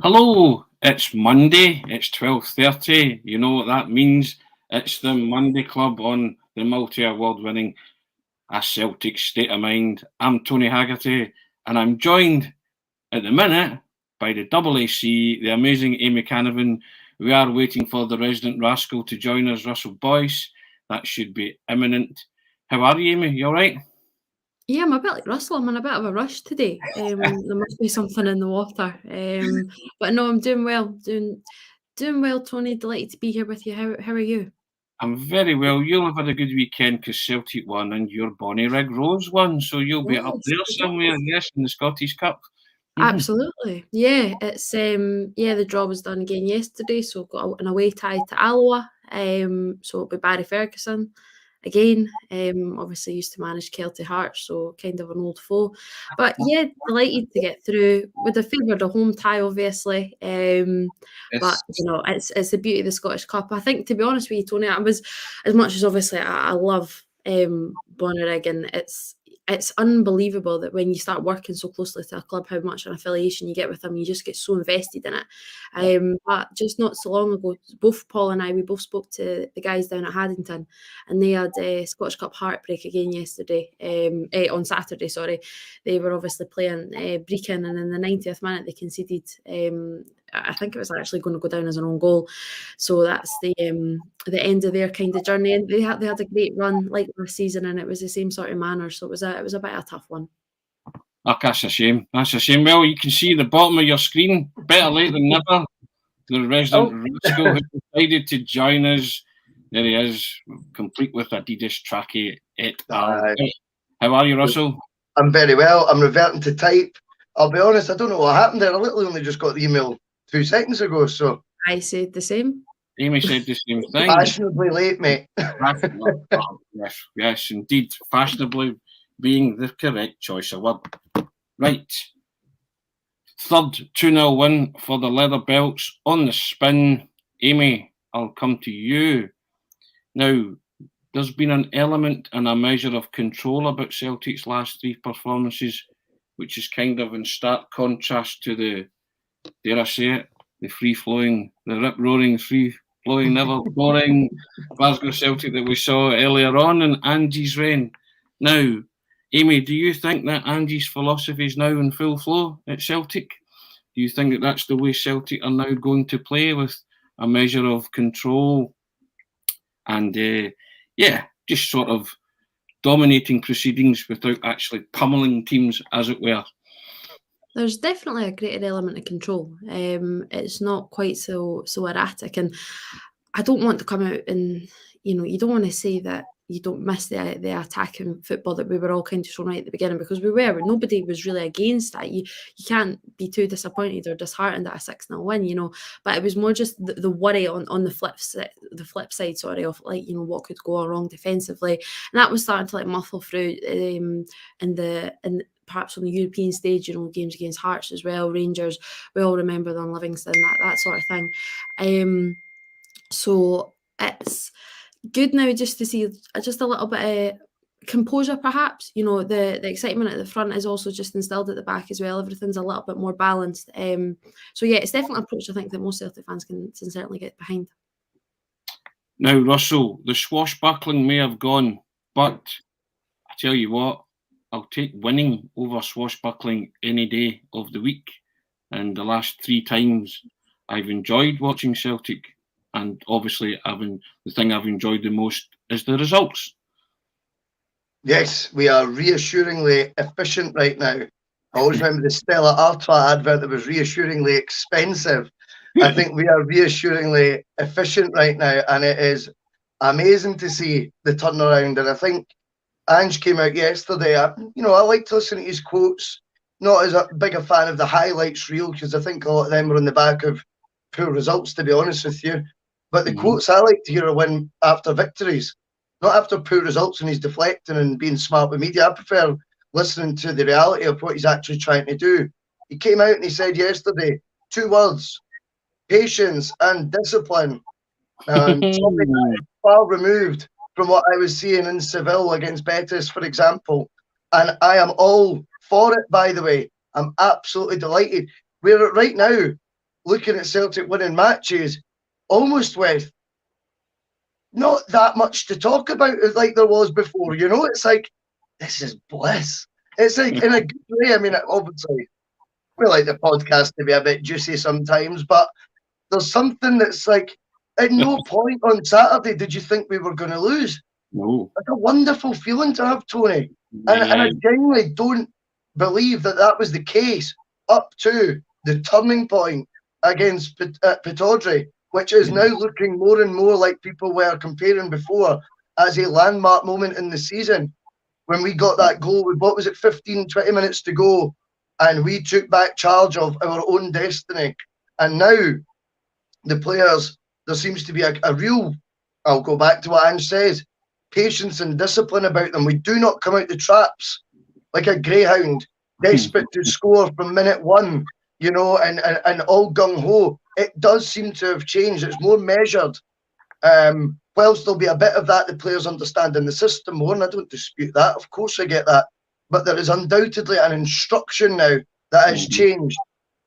Hello, it's Monday, it's 12:30. You know what that means? It's the Monday Club on the multi-award winning A Celtic State of Mind. I'm Tony Haggerty, and I'm joined at the minute by the double AC, the amazing Amy Canavan. We are waiting for the resident rascal to join us, Russell Boyce. That should be imminent. How are you, Amy? You all right? Yeah, I'm a bit like Russell. I'm in a bit of a rush today. There must be something in the water. But no, I'm doing well. Doing well, Tony. Delighted to be here with you. How are you? I'm very well. You'll have had a good weekend because Celtic won and your Bonnie Rig Rose won, so you'll be up Yes, there somewhere, yes, in the Scottish Cup. absolutely. Yeah, it's the draw was done again yesterday, so got an away tie to Alloa. So it'll be Barry Ferguson again. Obviously used to manage Celtic Hearts, so kind of an old foe. But yeah, delighted to get through. Would have favoured a home tie, obviously. But Yes. you know, it's the beauty of the Scottish Cup. I think, to be honest with you, Tony, I was, as much as obviously I love Bonnyrigg, and it's unbelievable that when you start working so closely to a club, how much an affiliation you get with them, you just get so invested in it. But just not so long ago, both Paul and we both spoke to the guys down at Haddington, and they had a Scottish Cup heartbreak again yesterday, on Saturday, sorry. They were obviously playing Brechin, and in the 90th minute they conceded, I think it was actually going to go down as an own goal. So that's the end of their kind of journey. And they had a great run like last season, and it was the same sort of manner. So it was a bit of a tough one. Oh, that's a shame. That's a shame. Well, you can see the bottom of your screen. Better late than never. The resident rascal who decided to join us. There he is, complete with Adidas trackie et al. How are you, Russell? I'm very well. I'm reverting to type. I'll be honest, I don't know what happened there. I literally only just got the email 2 seconds ago, so I said the same. Amy said the same thing. Fashionably late, mate. Yes, indeed. Fashionably being the correct choice of word. Right. Third 2-0 win for the Leather Belts on the spin. Amy, I'll come to you. Now, there's been an element and a measure of control about Celtic's last 3 performances, which is kind of in stark contrast to the, dare I say it, the free-flowing, the rip-roaring, free-flowing, never-boring Glasgow Celtic that we saw earlier on in Ange's reign. Now, Amy, do you think that Ange's philosophy is now in full flow at Celtic? Do you think that that's the way Celtic are now going to play, with a measure of control and, just sort of dominating proceedings without actually pummeling teams, as it were? There's definitely a greater element of control. It's not quite so erratic, and I don't want to come out and, you don't want to say that you don't miss the attacking football that we were all kind of shown right at the beginning, because we were. Nobody was really against that. You can't be too disappointed or disheartened at a 6-0 win, But it was more just the worry on the flip side, sorry, of what could go wrong defensively, and that was starting to muffle through in perhaps on the European stage, games against Hearts as well, Rangers. We all remember them, Livingston, that sort of thing. So it's good now just to see just a little bit of composure, perhaps. The excitement at the front is also just instilled at the back as well. Everything's a little bit more balanced. So yeah, it's definitely an approach I think that most Celtic fans can certainly get behind. Now, Russell, the swashbuckling may have gone, but I tell you what, I'll take winning over swashbuckling any day of the week. And the last 3 times I've enjoyed watching Celtic, and obviously the thing I've enjoyed the most is the results. Yes, we are reassuringly efficient right now. I always remember the Stella Artois advert that was reassuringly expensive. I think we are reassuringly efficient right now, and it is amazing to see the turnaround. And I think Ange came out yesterday. I like to listen to his quotes. Not as big a fan of the highlights reel, because I think a lot of them were on the back of poor results, to be honest with you. But the quotes I like to hear are when after victories, not after poor results and he's deflecting and being smart with media. I prefer listening to the reality of what he's actually trying to do. He came out and he said yesterday 2 words: patience and discipline. Far removed from what I was seeing in Seville against Betis, for example. And I am all for it, by the way. I'm absolutely delighted. We're right now, looking at Celtic winning matches almost with not that much to talk about like there was before. You know, it's like, this is bliss. It's like in a good way. I mean, obviously, we like the podcast to be a bit juicy sometimes, but there's something that's like, at no point on Saturday did you think we were going to lose. No. It's a wonderful feeling to have, Tony. And I genuinely don't believe that that was the case up to the turning point against Pittodrie, which is now looking more and more like people were comparing before as a landmark moment in the season. When we got that goal with, what was it, 15, 20 minutes to go, and we took back charge of our own destiny. And now the players, there seems to be a real, I'll go back to what Ange says, patience and discipline about them. We do not come out the traps like a greyhound, desperate to score from minute one, you know, and all gung-ho. It does seem to have changed. It's more measured. Whilst there'll be a bit of that, the players understanding the system more, and I don't dispute that. Of course I get that. But there is undoubtedly an instruction now that has changed.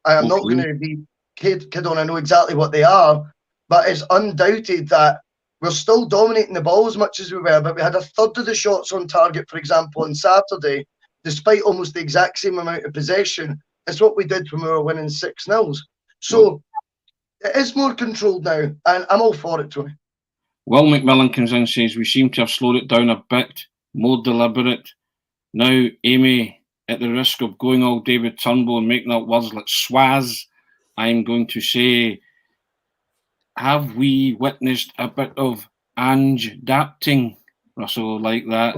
I am not going to be kid on, I know exactly what they are, but it's undoubted that we're still dominating the ball as much as we were, but we had a third of the shots on target, for example, on Saturday, despite almost the exact same amount of possession as what we did when we were winning 6-0. So it is more controlled now, and I'm all for it, Tony. Will McMillan comes in and says, we seem to have slowed it down a bit, more deliberate. Now, Amy, at the risk of going all David Turnbull and making up words like swaz, I'm going to say, have we witnessed a bit of Ange adapting, Russell, like that?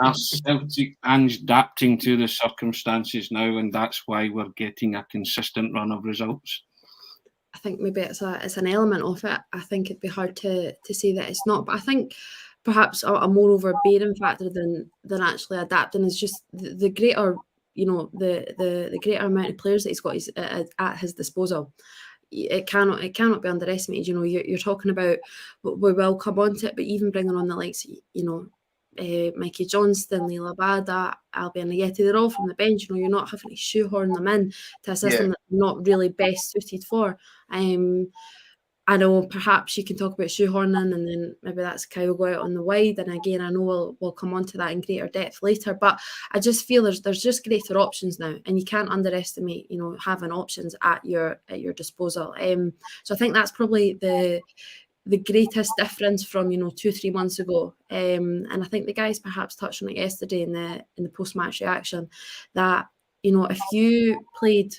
Are Celtic Ange adapting to the circumstances now, and that's why we're getting a consistent run of results? I think maybe it's an element of it. I think it'd be hard to say that it's not, but I think perhaps a more overbearing factor than actually adapting is just the greater, you know, the greater amount of players that he's got at his disposal. It cannot be underestimated. You know, you're talking about, we will come on to it, but even bringing on the likes, you know, Mikey Johnston, Leila Bada, Albion Ayeti, they're all from the bench. You know, you're not having to shoehorn them in to a system that they're not really best suited for. I know perhaps you can talk about shoehorning, and then maybe that's Kyogo out on the wide. And again, I know we'll come on to that in greater depth later. But I just feel there's just greater options now, and you can't underestimate, you know, having options at your disposal. So I think that's probably the greatest difference from, you know, 2-3 months ago. And I think the guys perhaps touched on it yesterday in the post-match reaction, that, you know, if you played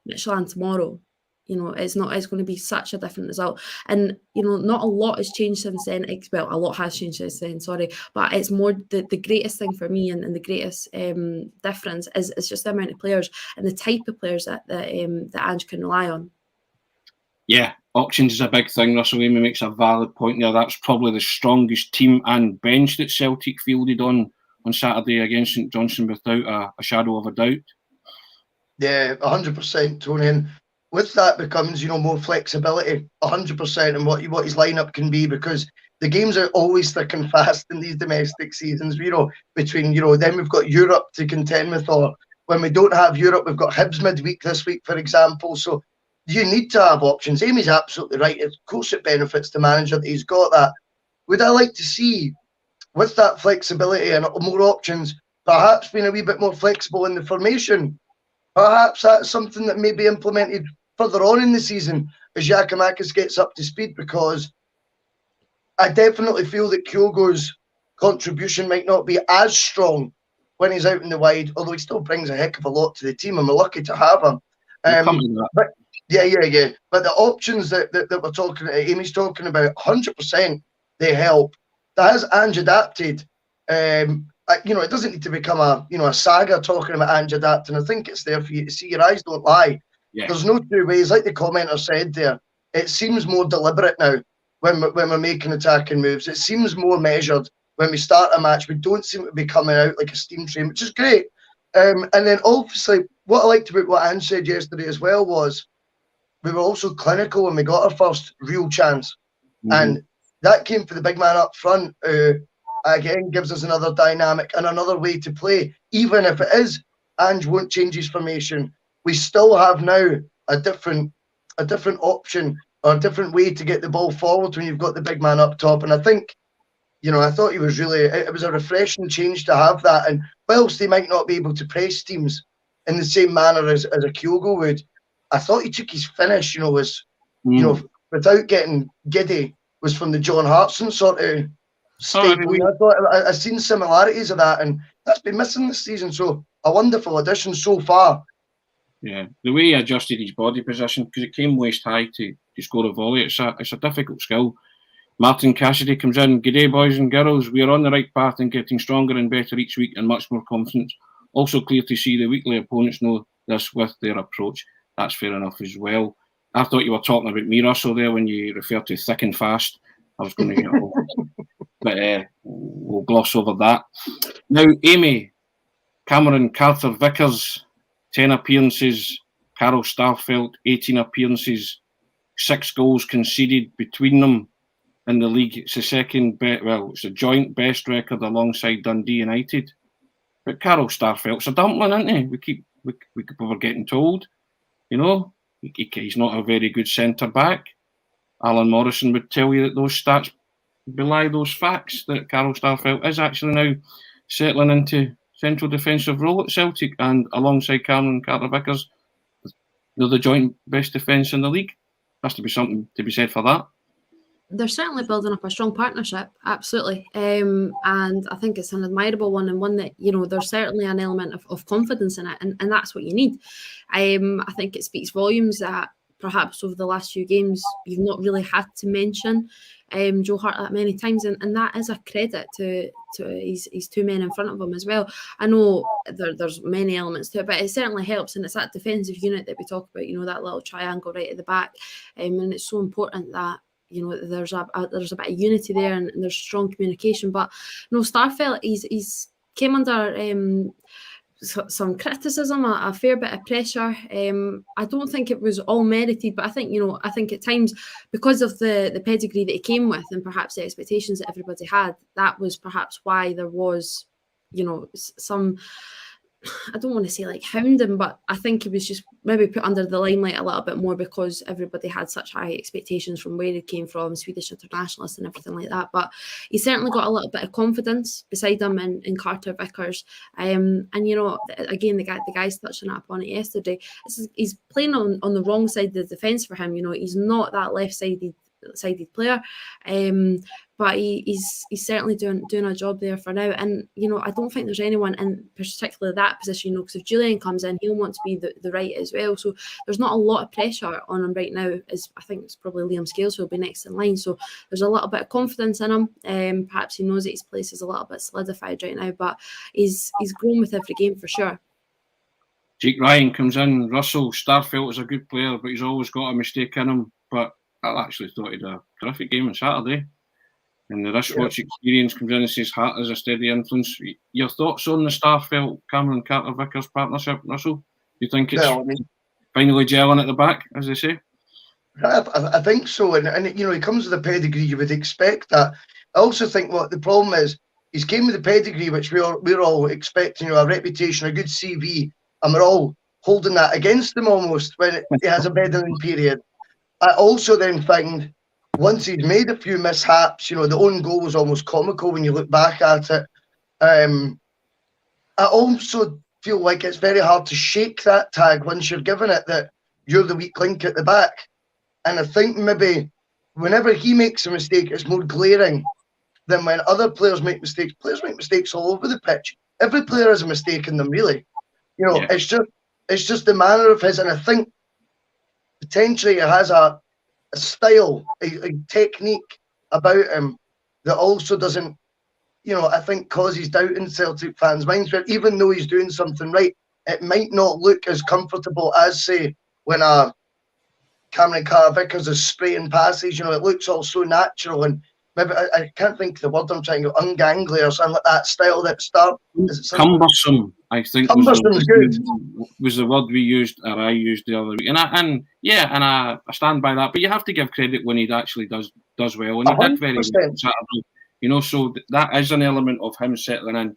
Michelin tomorrow, you know, it's going to be such a different result. And, you know, not a lot has changed since then. Well, a lot has changed since then, sorry. But it's more the greatest thing for me, and the greatest difference is just the amount of players and the type of players that Ange can rely on. Yeah, options is a big thing. Russell Amy makes a valid point there. That's probably the strongest team and bench that Celtic fielded on Saturday against St Johnstone without a shadow of a doubt. Yeah, 100%, Tony. And with that becomes, you know, more flexibility, 100%, and what his lineup can be, because the games are always thick and fast in these domestic seasons. You know, between, you know, then we've got Europe to contend with, or when we don't have Europe, we've got Hibs midweek this week, for example. So you need to have options. Amy's absolutely right. Of course, it benefits the manager that he's got that. Would I like to see, with that flexibility and more options, perhaps being a wee bit more flexible in the formation? Perhaps that's something that may be implemented further on in the season as Giakoumakis gets up to speed, because I definitely feel that Kyogo's contribution might not be as strong when he's out in the wide, although he still brings a heck of a lot to the team, and we're lucky to have him. But yeah. But the options that we're talking, Amy's talking about, 100%, they help. That has Ange adapted. You know, it doesn't need to become a saga talking about Ange adapting. I think it's there for you to see. Your eyes don't lie. Yeah. There's no two ways. Like the commenter said there, it seems more deliberate now when we're making attacking moves. It seems more measured when we start a match. We don't seem to be coming out like a steam train, which is great. And then obviously, what I liked about what Ange said yesterday as well was we were also clinical when we got our first real chance. Mm-hmm. And that came for the big man up front, again, gives us another dynamic and another way to play. Even if it is Ange won't change his formation, we still have now a different a different option or a different way to get the ball forward when you've got the big man up top. And I think, I thought he was really, it was a refreshing change to have that. And whilst they might not be able to press teams in the same manner as a Kyogo would, I thought he took his finish, without getting giddy, was from the John Hartson sort of staple. I thought I've seen similarities of that, and that's been missing this season. So a wonderful addition so far. Yeah, the way he adjusted his body position, because it came waist high to score a volley, it's a difficult skill. Martin Cassidy comes in. Good day, boys and girls. We are on the right path and getting stronger and better each week and much more confidence. Also clear to see the weekly opponents know this with their approach. That's fair enough as well. I thought you were talking about me, Russell, there when you referred to thick and fast. I was going to get over, but we'll gloss over that. Now, Amy, Cameron Carter-Vickers, 10 appearances. Carol Starfelt, 18 appearances. 6 goals conceded between them in the league. It's the second best, it's a joint best record alongside Dundee United. But Carol Starfelt's a dumpling, isn't he? We were getting told, he's not a very good centre back. Alan Morrison would tell you that those stats belie those facts, that Carol Starfelt is actually now settling into central defensive role at Celtic, and alongside Cameron Carter-Vickers, they're the joint best defence in the league. Has to be something to be said for that. They're certainly building up a strong partnership, absolutely. And I think it's an admirable one, and one that, there's certainly an element of confidence in it, and that's what you need. I think it speaks volumes that perhaps over the last few games you've not really had to mention Joe Hart that many times, and that is a credit to his 2 men in front of him as well. I know there's many elements to it, but it certainly helps, and it's that defensive unit that we talk about, that little triangle right at the back, and it's so important that there's a bit of unity there, and there's strong communication. But Starfelt, he's came under some criticism, a fair bit of pressure. I don't think it was all merited, but I think at times, because of the pedigree that he came with, and perhaps the expectations that everybody had, that was perhaps why there was some, I don't want to say like hounding, but I think he was just maybe put under the limelight a little bit more because everybody had such high expectations from where he came from, Swedish internationalist and everything like that. But he certainly got a little bit of confidence beside him in Carter-Vickers. And again, the guys touching upon it yesterday, he's playing on the wrong side of the defence for him. He's not that left-sided player, but he's certainly doing a job there for now. And I don't think there's anyone in particularly that position, because if Julian comes in, he'll want to be the right as well. So there's not a lot of pressure on him right now. As I think it's probably Liam Scales who'll be next in line. So there's a little bit of confidence in him. Perhaps he knows that his place is a little bit solidified right now, but he's grown with every game for sure. Jake Ryan comes in. Russell Starfelt is a good player, but he's always got a mistake in him. But I actually thought he had a terrific game on Saturday. And the wristwatch experience comes in and says Hart is a steady influence. Your thoughts on the Starfelt Cameron Carter-Vickers partnership, Russell? Do you think it's finally gelling at the back, as they say? I think so. And he comes with a pedigree, you would expect that. I also think what the problem is, he's came with a pedigree which we're all expecting, a reputation, a good CV, and we're all holding that against him almost when he has a bedding period. I also then find once he's made a few mishaps, the own goal was almost comical when you look back at it. I also feel like it's very hard to shake that tag once you're given it that you're the weak link at the back. And I think maybe whenever he makes a mistake, it's more glaring than when other players make mistakes. Players make mistakes all over the pitch. Every player has a mistake in them, really. It's just the manner of his, and I think potentially he has a style, a technique about him that also doesn't, I think causes doubt in Celtic fans' minds, where even though he's doing something right, it might not look as comfortable as, say, when a Cameron Carter-Vickers is spraying passes. It looks all so natural, and maybe I can't think of the word I'm trying to go, ungangly or something like that style that start. Cumbersome, I think. Cumbersome's good. Was the word we used, or I used the other week, and I stand by that. But you have to give credit when he actually does well, and he 100%. Did very well Saturday. So that is an element of him settling in.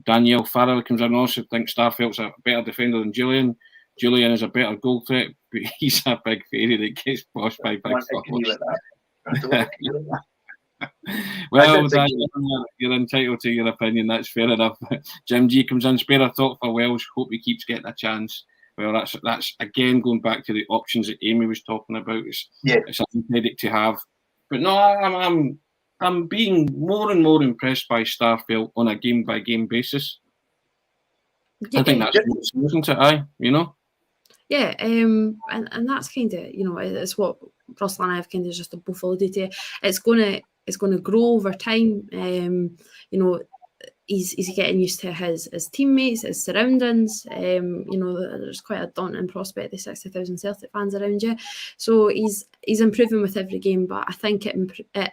Danielle Farrell comes in. I also think Starfelt's a better defender than Julian. Julian is a better goal threat, but he's a big fairy that gets bossed by big I don't agree with that. I don't agree with that. Well, think you're entitled to your opinion. That's fair enough. Jim G comes in. Spare a thought for Welsh. Hope he keeps getting a chance. Well, that's again going back to the options that Amy was talking about. It's a headache to have. But no, I'm being more and more impressed by Starfelt on a game by game basis. Yeah, I think that's what, isn't it? Yeah, and that's kind of, it's what Russell and I have kind of just both alluded to. It's gonna grow over time. He's getting used to his teammates, his surroundings. There's quite a daunting prospect. There's 60,000 Celtic fans around you, so he's improving with every game. But I think it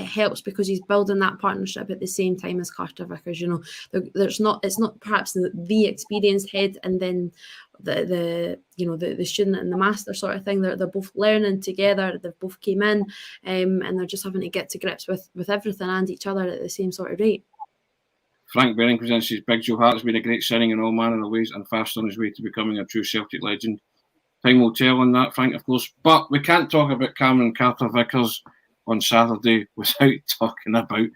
helps because he's building that partnership at the same time as Carter Vickers. It's not perhaps the experienced head and then the student and the master sort of thing. They're both learning together. They've both came in, and they're just having to get to grips with everything and each other at the same sort of rate. Frank Bering presents his Big Joe Hart has been a great signing in all manner of ways and fast on his way to becoming a true Celtic legend. Time will tell on that, Frank, of course. But we can't talk about Cameron Carter-Vickers on Saturday without talking about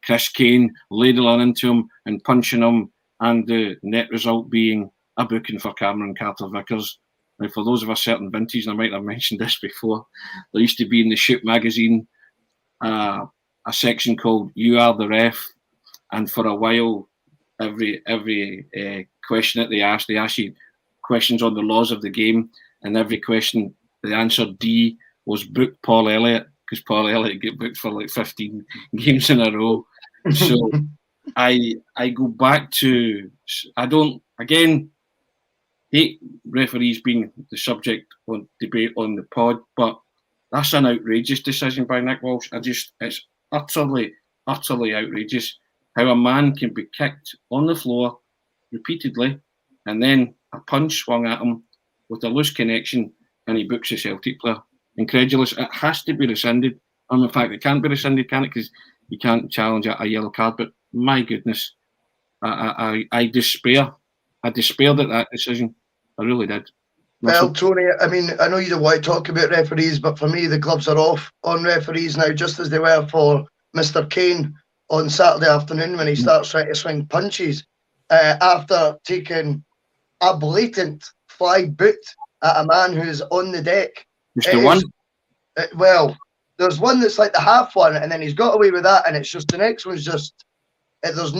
Chris Kane ladling into him and punching him, and the net result being a booking for Cameron Carter-Vickers. Now, for those of a certain vintage, and I might have mentioned this before, there used to be in the Shoot magazine a section called "You Are the Ref," and for a while, every question that they asked you questions on the laws of the game, and every question the answer D was book Paul Elliott, because Paul Elliott get booked for like 15 games in a row. So I go back to, I don't, again, hate referees being the subject on debate on the pod, but that's an outrageous decision by Nick Walsh. It's utterly outrageous how a man can be kicked on the floor repeatedly and then a punch swung at him with a loose connection and he books a Celtic player. Incredulous. It has to be rescinded. And in fact, it can't be rescinded, can it? Because you can't challenge a yellow card. But my goodness, I despair. I despaired at that decision. I really did. Well, Tony, I mean, I know you don't want to talk about referees, but for me, the gloves are off on referees now, just as they were for Mr. Kane on Saturday afternoon when he starts trying to swing punches after taking a blatant flag boot at a man who's on the deck. Just the one? Well, there's one that's like the half one, and then he's got away with that, and it's just the next one's just. There's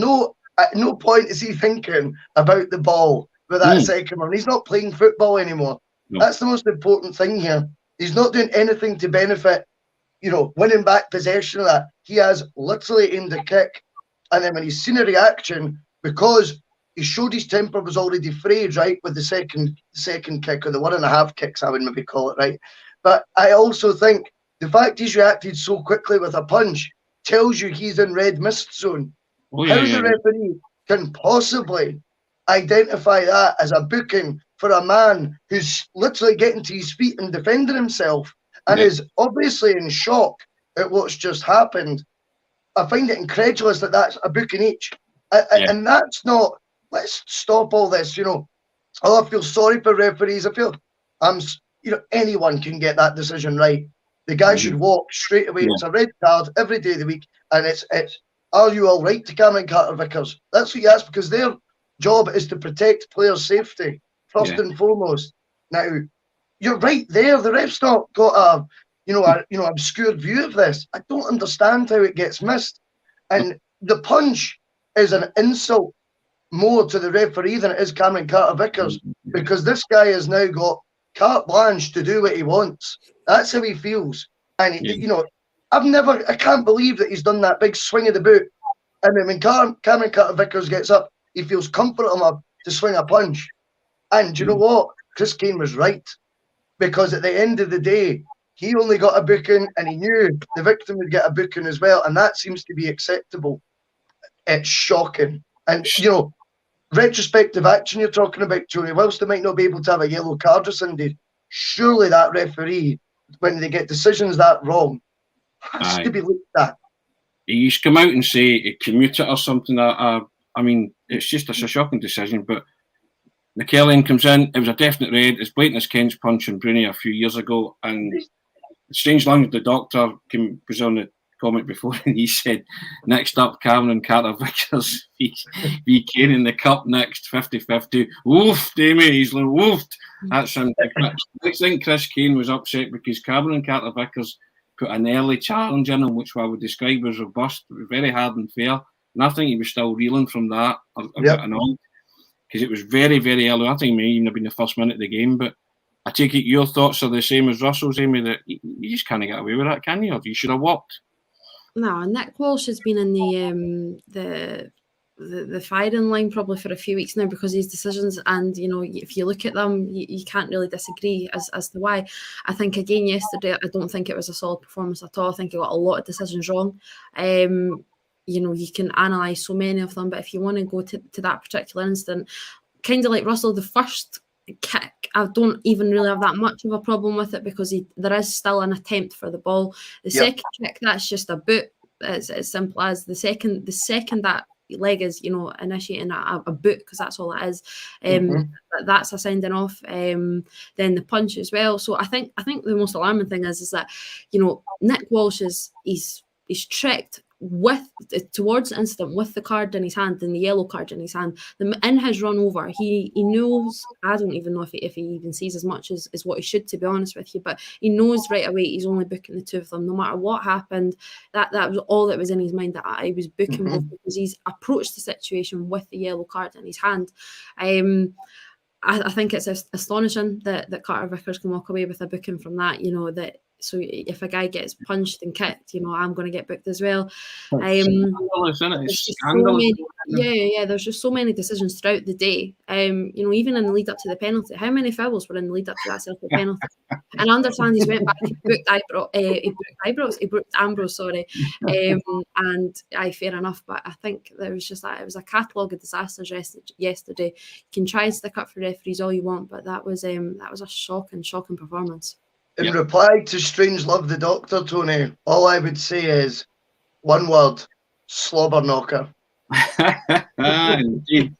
at no point is he thinking about the ball with that second one. He's not playing football anymore. No. That's the most important thing here. He's not doing anything to benefit, winning back possession of that. He has literally aimed a kick, and then when he's seen a reaction, because he showed his temper was already frayed, right, with the second kick, or the 1.5 kicks, I would maybe call it, right? But I also think the fact he's reacted so quickly with a punch tells you he's in red mist zone. How the referee can possibly identify that as a booking for a man who's literally getting to his feet and defending himself and is obviously in shock at what's just happened. I find it incredulous that that's a booking each. And that's not, let's stop all this, I feel sorry for referees. I feel, anyone can get that decision right. The guy should walk straight away. It's a red card every day of the week. And it's are you all right to Cameron Carter-Vickers? That's what you ask, because their job is to protect players' safety, first and foremost. Now, you're right there. The ref's not got a obscure view of this. I don't understand how it gets missed. And the punch is an insult more to the referee than it is Cameron Carter-Vickers, because this guy has now got carte blanche to do what he wants. That's how he feels. And, I can't believe that he's done that big swing of the boot. And then when Cameron Carter-Vickers gets up, he feels comfortable enough to swing a punch. And you know what? Chris Kane was right. Because at the end of the day, he only got a booking and he knew the victim would get a booking as well. And that seems to be acceptable. It's shocking. And, retrospective action you're talking about, Tony, whilst they might not be able to have a yellow card rescinded, surely that referee, when they get decisions that wrong, has to be looked at. He's come out and say he commuted or something. I mean, it's just a shocking decision, but McKellen comes in. It was a definite red. It's blatant as Ken's punch on Bruni a few years ago. And strange language, the doctor was on the comment before and he said, next up, Cameron Carter-Vickers v Kane in the cup next, 50-50. Woofed, Amy. He's like, woofed. That sounds like I think Chris Kane was upset because Cameron Carter-Vickers put an early challenge in him, which I would describe as robust, very hard and fair. And I think he was still reeling from that a bit annoyed because it was very, very early. I think it may even have been the first minute of the game. But I take it your thoughts are the same as Russell's, Amy, that you just can't get away with that, can you? Or you should have walked. No, Nick Walsh has been in the firing line probably for a few weeks now because of his decisions, and you know, if you look at them, you can't really disagree as to why. I think again yesterday, I don't think it was a solid performance at all. I think he got a lot of decisions wrong. You know, you can analyse so many of them, but if you want to go to that particular instant, kind of like Russell, the first kick, I don't even really have that much of a problem with it because there is still an attempt for the ball. The second kick, that's just a boot. It's as simple as the second that leg is, you know, initiating a boot because that's all it is. That's a sending off. Then the punch as well. So I think the most alarming thing is that, you know, Nick Walsh he's trekked towards the incident with the card in his hand and the yellow card in his hand. In his run over, he knows, I don't even know if he even sees as much as what he should, to be honest with you, but he knows right away he's only booking the two of them. No matter what happened, that was all that was in his mind, that I was booking both, because he's approached the situation with the yellow card in his hand. I think it's astonishing that Carter-Vickers can walk away with a booking from that, you know, that. So if a guy gets punched and kicked, you know, I'm going to get booked as well. Scandalous, isn't it? It's scandalous. There's just so many decisions throughout the day. You know, even in the lead up to the penalty, how many fouls were in the lead up to that Celtic penalty? And I understand he's went back and he booked Ambrose, sorry. And fair enough, but I think there was just that it was a catalogue of disasters yesterday. You can try and stick up for referees all you want, but that was a shocking performance. In reply to Strangelove the Doctor, Tony, all I would say is one word: slobber knocker. Indeed.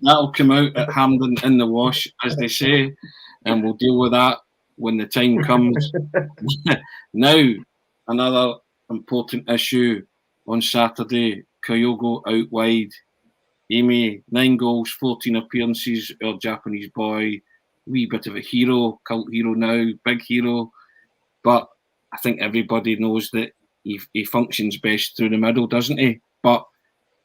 That'll come out at Hampden in the wash, as they say, and we'll deal with that when the time comes. Now, another important issue on Saturday: Kyogo out wide. Amy, 9 goals, 14 appearances. Our Japanese boy. Wee bit of a hero, cult hero now, big hero, but I think everybody knows that he functions best through the middle, doesn't he? But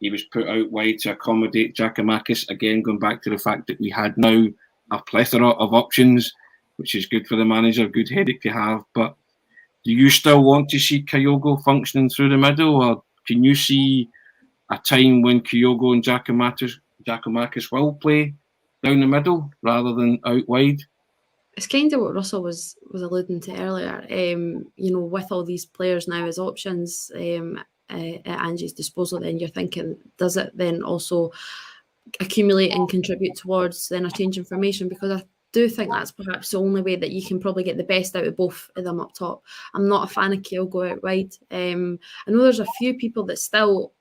he was put out wide to accommodate Giakoumakis, again going back to the fact that we had now a plethora of options, which is good for the manager, good headache to have. But do you still want to see Kyogo functioning through the middle, or can you see a time when Kyogo and Giakoumakis will play down the middle rather than out wide? It's kind of what Russell was alluding to earlier. You know, with all these players now as options at Ange's disposal, then you're thinking, does it then also accumulate and contribute towards then a change in formation? Because I do think that's perhaps the only way that you can probably get the best out of both of them up top. I'm not a fan of Kyogo out wide. I know there's a few people that still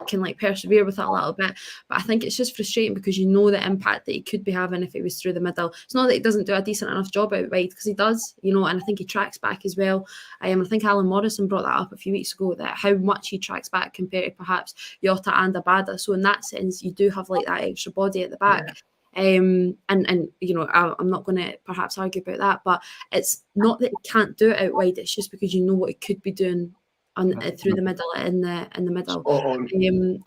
can like persevere with that a little bit, but I think it's just frustrating because you know the impact that he could be having if it was through the middle. It's not that he doesn't do a decent enough job out wide, because he does, you know, and I think he tracks back as well. I think Alan Morrison brought that up a few weeks ago, that how much he tracks back compared to perhaps Jota and Abada. So in that sense, you do have like that extra body at the back. And you know, I'm not going to perhaps argue about that, but it's not that he can't do it out wide. It's just because you know what he could be doing through the middle, in the middle, and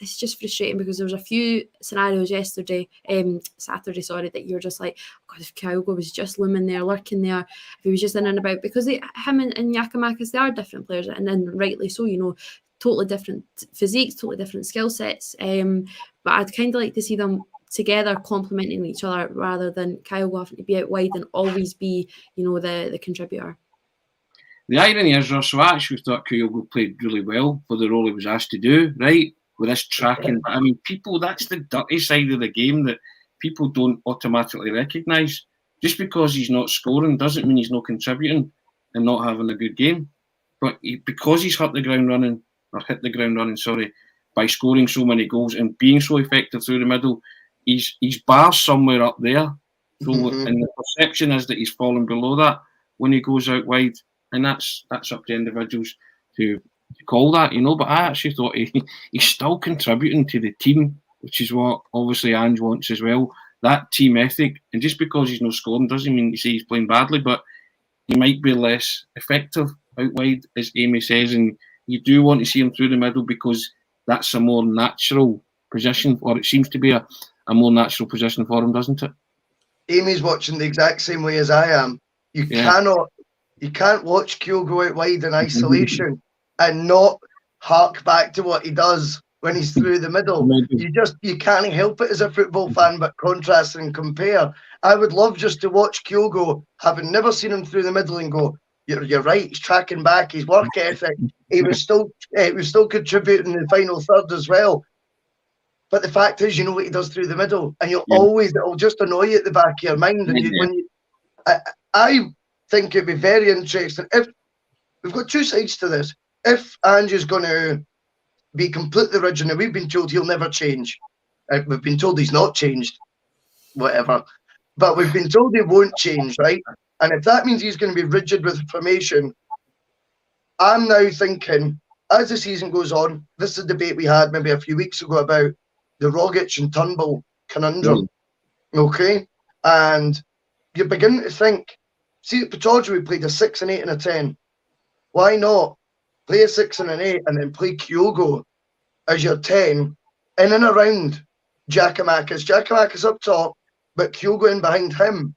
it's just frustrating because there was a few scenarios Saturday, that you're just like, God, if Kyogo was just looming there, lurking there, if he was just in and about, because him and Giakoumakis, they are different players, and rightly so, you know, totally different physiques, totally different skill sets, but I'd kind of like to see them together complementing each other rather than Kyogo having to be out wide and always be, you know, the contributor. The irony is, Russell, I actually thought Kyogo played really well for the role he was asked to do, right? With this tracking. But I mean, that's the dirty side of the game that people don't automatically recognise. Just because he's not scoring doesn't mean he's not contributing and not having a good game. But because he's hit the ground running, by scoring so many goals and being so effective through the middle, he's bar somewhere up there. So, and the perception is that he's falling below that when he goes out wide, and that's up to individuals to call that, But I actually thought he's still contributing to the team, which is what obviously Ange wants as well. That team ethic, and just because he's not scoring doesn't mean to say he's playing badly, but he might be less effective out wide, as Amy says, and you do want to see him through the middle because that's a more natural position, or it seems to be a more natural position for him, doesn't it? Amy's watching the exact same way as I am. You can't watch Kyogo out wide in isolation and not hark back to what he does when he's through the middle. You can't help it as a football fan but contrast and compare. I would love just to watch Kyogo, having never seen him through the middle, and go, you're right, he's tracking back, his work ethic, he was still contributing in the final third as well. But the fact is, you know what he does through the middle, and it'll just annoy you at the back of your mind. And I think it'd be very interesting if we've got two sides to this. If Ange is going to be completely rigid, and we've been told he'll never change. We've been told he's not changed, whatever. But we've been told he won't change, right? And if that means he's going to be rigid with formation, I'm now thinking, as the season goes on, this is a debate we had maybe a few weeks ago about the Rogic and Turnbull conundrum, okay? And you're beginning to think, see, at Pataudry we played a 6, an 8 and a 10. Why not play a 6 and an 8 and then play Kyogo as your 10 in and around Giakoumakis? Giakoumakis up top, but Kyogo in behind him.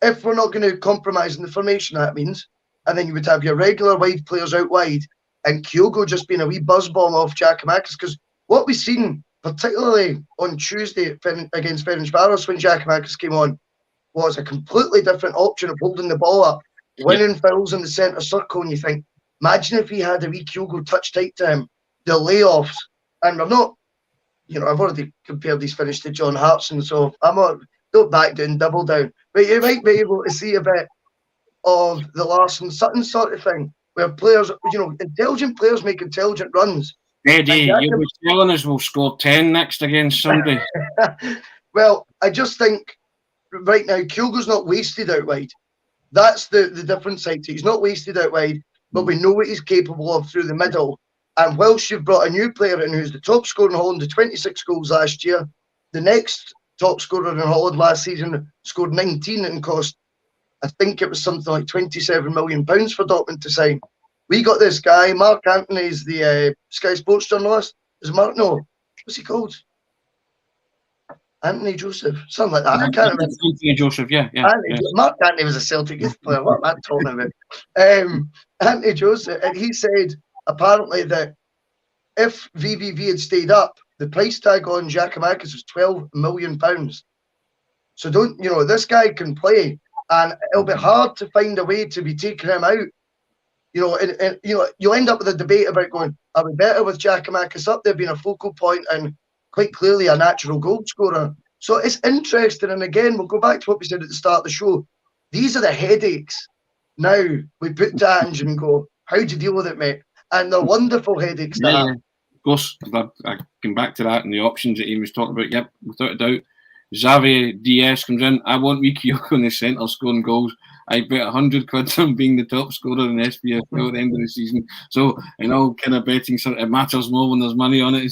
If we're not going to compromise in the formation, that means. And then you would have your regular wide players out wide and Kyogo just being a wee buzz bomb off Giakoumakis. Because what we've seen, particularly on Tuesday against Ferencváros when Giakoumakis came on, was a completely different option of holding the ball up, winning fouls in the centre circle, and you think, imagine if he had a wee Kyogo touch tight to him, the layoffs, and we're not, I've already compared these finish to John Hartson, so don't back down, double down, but you might be able to see a bit of the Larsson Sutton sort of thing, where players, intelligent players make intelligent runs. Eddie, you'll be telling us we'll score 10 next against Sunday. Well, I just think right now Kyogo's not wasted out wide. That's the different side to it. He's not wasted out wide, but we know what he's capable of through the middle. And whilst you've brought a new player in who's the top scorer in Holland, the 26 goals last year, the next top scorer in Holland last season scored 19 and cost, I think it was something like £27 million for Dortmund to sign. We got this guy, Mark Antony's the Sky Sports journalist. Is Mark? No. What's he called? Anthony Joseph, something like that. I can't remember. Anthony Joseph, yeah. Mark Antony was a Celtic youth player. What am I talking about? Anthony Joseph, and he said apparently that if VVV had stayed up, the price tag on Giakoumakis was £12 million. So this guy can play, and it'll be hard to find a way to be taking him out. And you'll end up with a debate about going, are we better with Giakoumakis up there being a focal point and quite clearly a natural goal scorer? So it's interesting, and again, we'll go back to what we said at the start of the show. These are the headaches. Now we put to Ange and go, how do you deal with it, mate? And they're wonderful headaches to have. Of course, I came back to that and the options that Ian was talking about. Yep, without a doubt. Xavi DS comes in. I want me Kyogo in the centre scoring goals. I bet £100 on being the top scorer in SPFL at the end of the season. So, kind of betting, it matters more when there's money on it.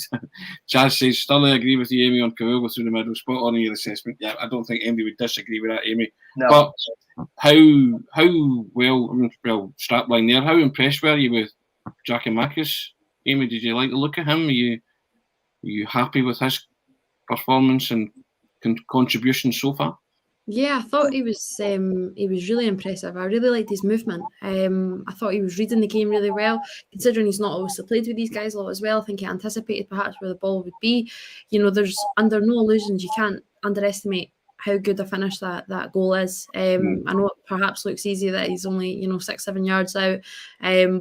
Chaz says, still I agree with you, Amy, on Kyogo through the middle. Spot on in your assessment. Yeah, I don't think anybody would disagree with that, Amy. No. But how strapline there, how impressed were you with Giakoumakis? Amy, did you like the look at him? Are you happy with his performance and contribution so far? Yeah, I thought he was really impressive. I really liked his movement. I thought he was reading the game really well, considering he's not always played with these guys a lot as well. I think he anticipated perhaps where the ball would be. There's under no illusions, you can't underestimate how good a finish that goal is. I know it perhaps looks easy that he's only 6-7 yards out,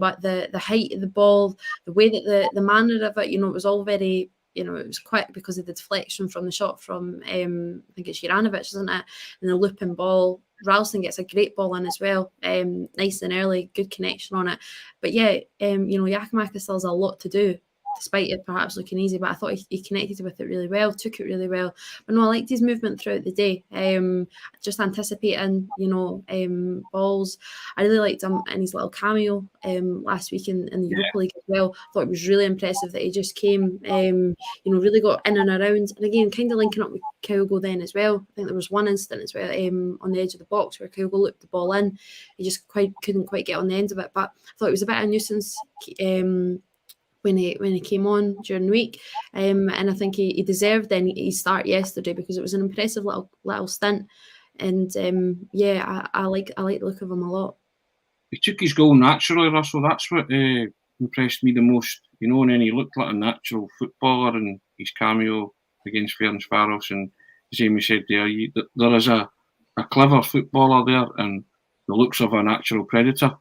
but the height of the ball, the way that the manner of it, it was all very. It was quite because of the deflection from the shot from, I think it's Juranovic, isn't it? And the looping ball. Ralston gets a great ball in as well, nice and early, good connection on it. But yeah, Giakoumakis still has a lot to do despite it perhaps looking easy, but I thought he connected with it really well, took it really well. But no, I liked his movement throughout the day. Just anticipating, balls. I really liked him in his little cameo last week in the Europa League as well. I thought it was really impressive that he just came, really got in and around. And again, kind of linking up with Kyogo then as well. I think there was one instant as well on the edge of the box where Kyogo looped the ball in. He just couldn't quite get on the end of it. But I thought it was a bit of a nuisance when he came on during the week, and I think he deserved then his start yesterday because it was an impressive little stint. And I like the look of him a lot. He took his goal naturally, Russell. That's what impressed me the most, and then he looked like a natural footballer in his cameo against Ferencváros. And as Amy said there is a clever footballer there and the looks of a natural predator.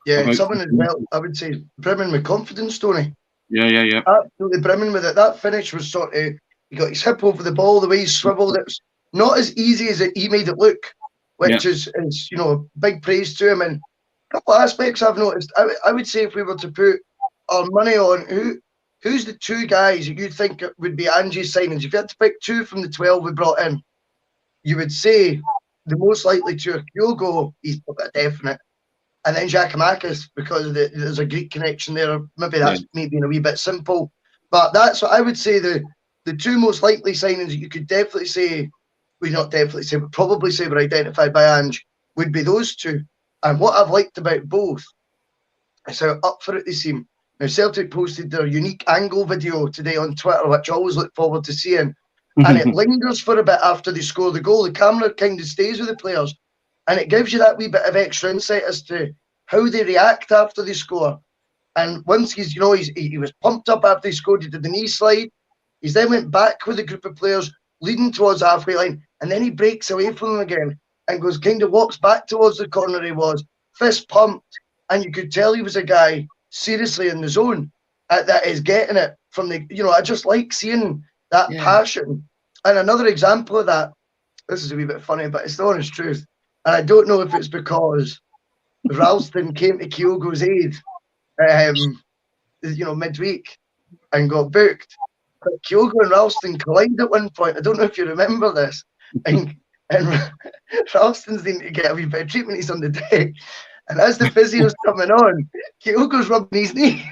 Yeah, someone as well, I would say, brimming with confidence, Tony. Yeah. Absolutely brimming with it. That finish was sort of, he got his hip over the ball, the way he swiveled. It was not as easy as he made it look, which is big praise to him. And a couple of aspects I've noticed. I would say if we were to put our money on who's the two guys that you think would be Ange's signings, if you had to pick two from the 12 we brought in, you would say the most likely to are Kyogo, he's a bit definite. And then Giakoumakis, because there's a Greek connection there. Maybe that's me being a wee bit simple. But that's what I would say the two most likely signings that you could definitely say, well, not definitely say, but probably say were identified by Ange, would be those two. And what I've liked about both is how up for it they seem. Now, Celtic posted their unique angle video today on Twitter, which I always look forward to seeing. And it lingers for a bit after they score the goal. The camera kind of stays with the players. And it gives you that wee bit of extra insight as to how they react after they score. And once he was pumped up after he scored, he did the knee slide. He then went back with a group of players leading towards the halfway line. And then he breaks away from them again and walks back towards the corner he was, fist pumped. And you could tell he was a guy seriously in the zone that is getting it from the, I just like seeing that passion. And another example of that, this is a wee bit funny, but it's the honest truth. And I don't know if it's because Ralston came to Kyogo's aid, midweek and got booked. But Kyogo and Ralston collided at one point. I don't know if you remember this. And Ralston's needing to get a wee bit of treatment. He's on the deck. And as the physio's coming on, Kyogo's rubbing his knee,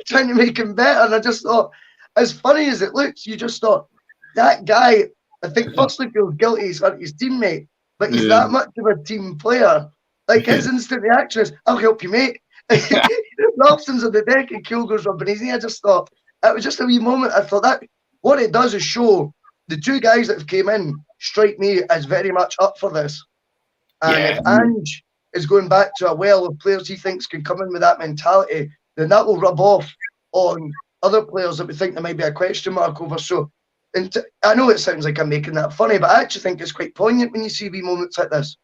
trying to make him better. And I just thought, as funny as it looks, you just thought, that guy, I think, firstly feels guilty he's hurt his teammate. But he's that much of a team player. Like his instant reaction is, I'll help you, mate. Ralston's on the deck and Kyogo's rubbing his knee. I just thought, it was just a wee moment. I thought that what it does is show the two guys that have came in strike me as very much up for this. And if Ange is going back to a well of players he thinks can come in with that mentality, then that will rub off on other players that we think there might be a question mark over. So, and I know it sounds like I'm making that funny, but I actually think it's quite poignant when you see wee moments like this.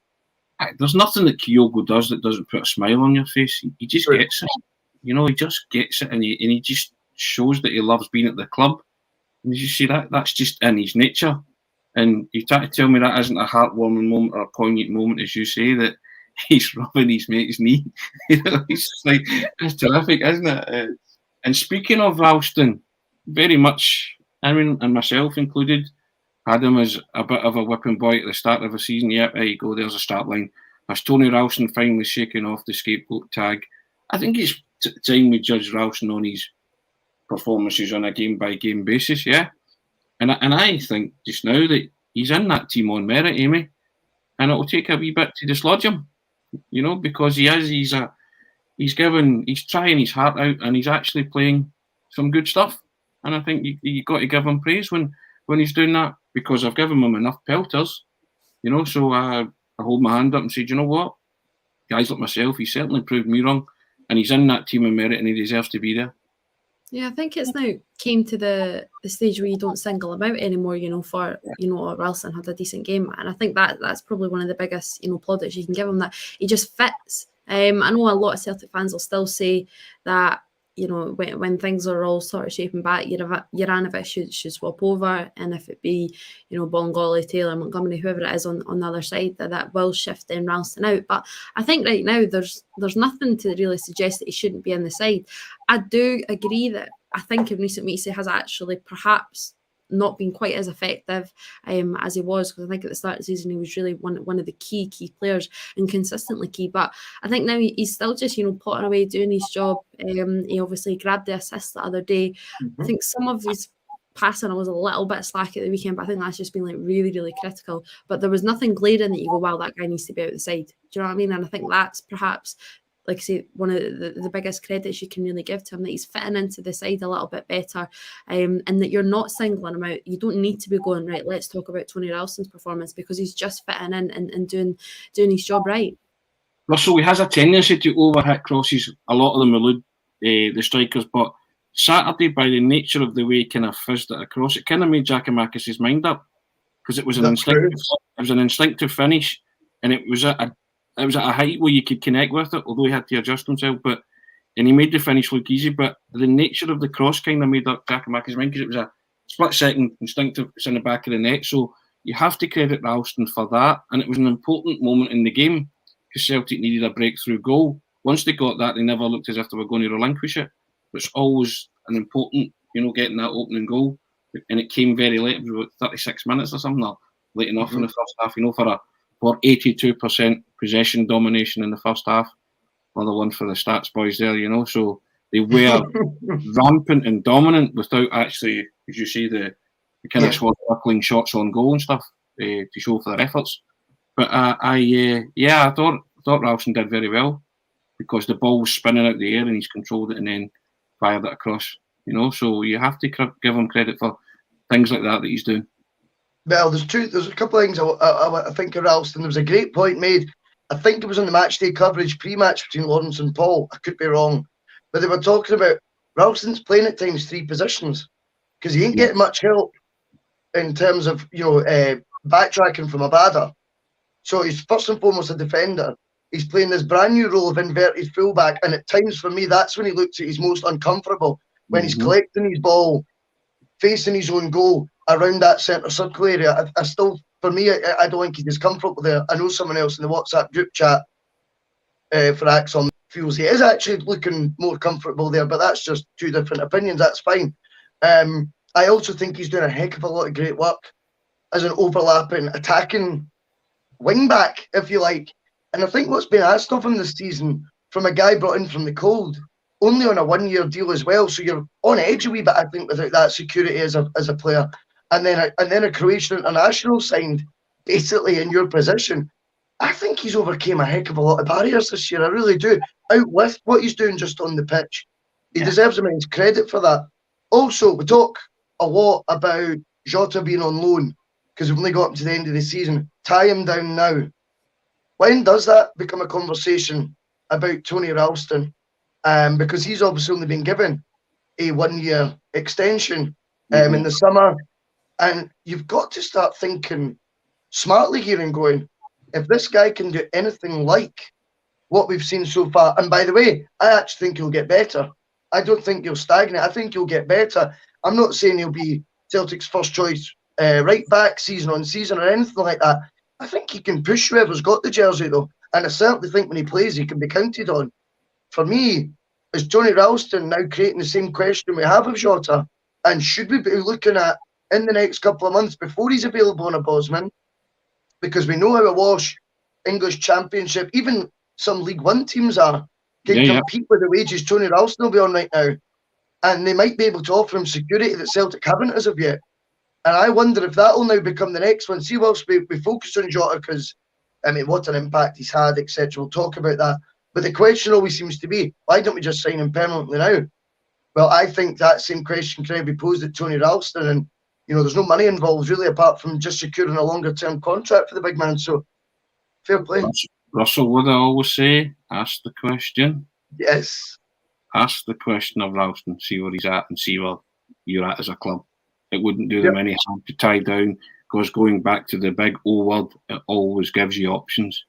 There's nothing that Kyogo does that doesn't put a smile on your face. He just gets it. He just gets it, and he just shows that he loves being at the club. And you see that's just in his nature. And you try to tell me that isn't a heartwarming moment or a poignant moment, as you say, that he's rubbing his mate's knee. It's like, it's terrific, isn't it? And speaking of Ralston, very much, I mean, and myself included, had him as a bit of a whipping boy at the start of the season. Yep, there you go, there's a start line. As Tony Ralston finally shaking off the scapegoat tag, I think it's time we judge Ralston on his performances on a game-by-game basis, yeah? And I think just now that he's in that team on merit, Amy, and it'll take a wee bit to dislodge him, because he's trying his heart out and he's actually playing some good stuff. And I think you got to give him praise when he's doing that, because I've given him enough pelters, so I hold my hand up and say, do you know what? Guys like myself, he certainly proved me wrong, and he's in that team of merit and he deserves to be there. Yeah, I think it's now came to the stage where you don't single him out anymore, Ralston had a decent game. And I think that's probably one of the biggest, plaudits you can give him, that he just fits. I know a lot of Celtic fans will still say that you know, when things are all sort of shaping back, Juranovic should swap over, and if it be, you know, Bongali, Taylor, Montgomery, whoever it is on the other side, that will shift then Ralston out. But I think right now there's nothing to really suggest that he shouldn't be in the side. I do agree that I think in recent weeks he has actually perhaps not been quite as effective as he was, because I think at the start of the season he was really one of the key players and consistently key. But I think now he's still just, you know, potting away doing his job. He obviously grabbed the assist the other day. I think some of his passing was a little bit slack at the weekend, but I think that's just been like really critical. But there was nothing glaring that you go, wow, that guy needs to be out the side. Do you know what I mean? And I think that's perhaps, like I say, one of the biggest credits you can really give to him, that he's fitting into the side a little bit better, and that you're not singling him out. You don't need to be going, right, let's talk about Tony Ralston's performance, because he's just fitting in and doing his job right. Russell, he has a tendency to overhit crosses. A lot of them elude the strikers, but Saturday, by the nature of the way he kind of fizzed it across, it kind of made Giakoumakis' mind up, because it was an instinctive finish, and it was at a height where you could connect with it, although he had to adjust himself. And he made the finish look easy. But the nature of the cross kind of made up Giakoumakis' mind, because it was a split-second instinctive. It's in the back of the net, so you have to credit Ralston for that. And it was an important moment in the game, because Celtic needed a breakthrough goal. Once they got that, they never looked as if they were going to relinquish it. It's always an important, you know, getting that opening goal, and it came very late. It was about 36 minutes or something, or late enough in the first half, you know, for 82% possession domination in the first half. Another one for the stats boys there, you know. So they were rampant and dominant without actually, as you say, the kind of swashbuckling shots on goal and stuff to show for their efforts. But I thought Ralston did very well, because the ball was spinning out the air and he's controlled it and then fired it across, you know. So you have to give him credit for things like that he's doing. Well, there's a couple of things I think of Ralston. There was a great point made. I think it was on the match day coverage pre-match between Lawrence and Paul. I could be wrong, but they were talking about Ralston's playing at times 3 positions, because he ain't getting much help in terms of, you know, backtracking from a batter. So he's first and foremost a defender. He's playing this brand new role of inverted fullback, and at times for me that's when he looks at his most uncomfortable, when he's collecting his ball, facing his own goal around that centre circle area. I still, for me, I don't think he's as comfortable there. I know someone else in the WhatsApp group chat for ACSOM feels he is actually looking more comfortable there, but that's just 2 different opinions. That's fine. I also think he's doing a heck of a lot of great work as an overlapping, attacking wing back, if you like. And I think what's been asked of him this season, from a guy brought in from the cold, only on a 1-year deal as well, so you're on edge a wee bit, I think, without that security as a player. And then a Croatian international signed basically in your position. I think he's overcame a heck of a lot of barriers this year. I really do. Out with what he's doing just on the pitch. He deserves immense credit for that. Also, we talk a lot about Jota being on loan, because we've only got him to the end of the season. Tie him down now. When does that become a conversation about Tony Ralston? Because he's obviously only been given a 1-year extension in the summer. And you've got to start thinking smartly here and going, if this guy can do anything like what we've seen so far, and by the way, I actually think he'll get better. I don't think he'll stagnate. I think he'll get better. I'm not saying he'll be Celtic's first choice right back season on season or anything like that. I think he can push whoever's got the jersey, though. And I certainly think when he plays, he can be counted on. For me, is Tony Ralston now creating the same question we have of Jota? And should we be looking at, in the next couple of months, before he's available on a Bosman, because we know how awash English Championship, even some League One teams are, can compete with the wages Tony Ralston will be on right now. And they might be able to offer him security that Celtic haven't as of yet. And I wonder if that will now become the next one. See, whilst we focus on Jota, because, I mean, what an impact he's had, etc. We'll talk about that. But the question always seems to be, why don't we just sign him permanently now? Well, I think that same question can be posed at Tony Ralston. And, you know, there's no money involved, really, apart from just securing a longer-term contract for the big man. So, fair play. Russell, what I always say, ask the question. Yes. Ask the question of Ralston, see where he's at and see where you're at as a club. It wouldn't do them any harm to tie down, because going back to the big O word, it always gives you options.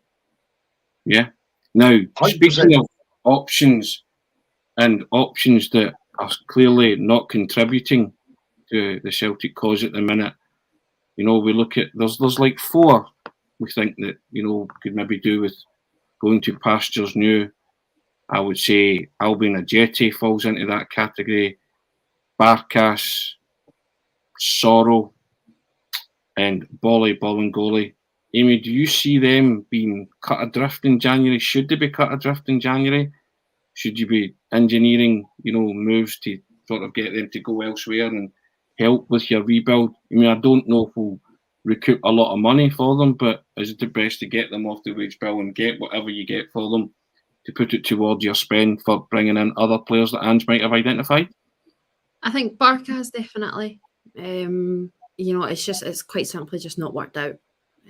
Yeah. Now, 100%. Speaking of options, and options that are clearly not contributing to the Celtic cause at the minute. You know, we look at there's like 4 we think that, you know, could maybe do with going to pastures new. I would say Albion Ajeti falls into that category. Barkas, Sorrow, and Bolingoli. Amy, do you see them being cut adrift in January? Should they be cut adrift in January? Should you be engineering, you know, moves to sort of get them to go elsewhere and help with your rebuild? I mean, I don't know if we'll recoup a lot of money for them, but is it the best to get them off the wage bill and get whatever you get for them to put it towards your spend for bringing in other players that Ange might have identified? I think Barkas definitely. You know, it's quite simply just not worked out.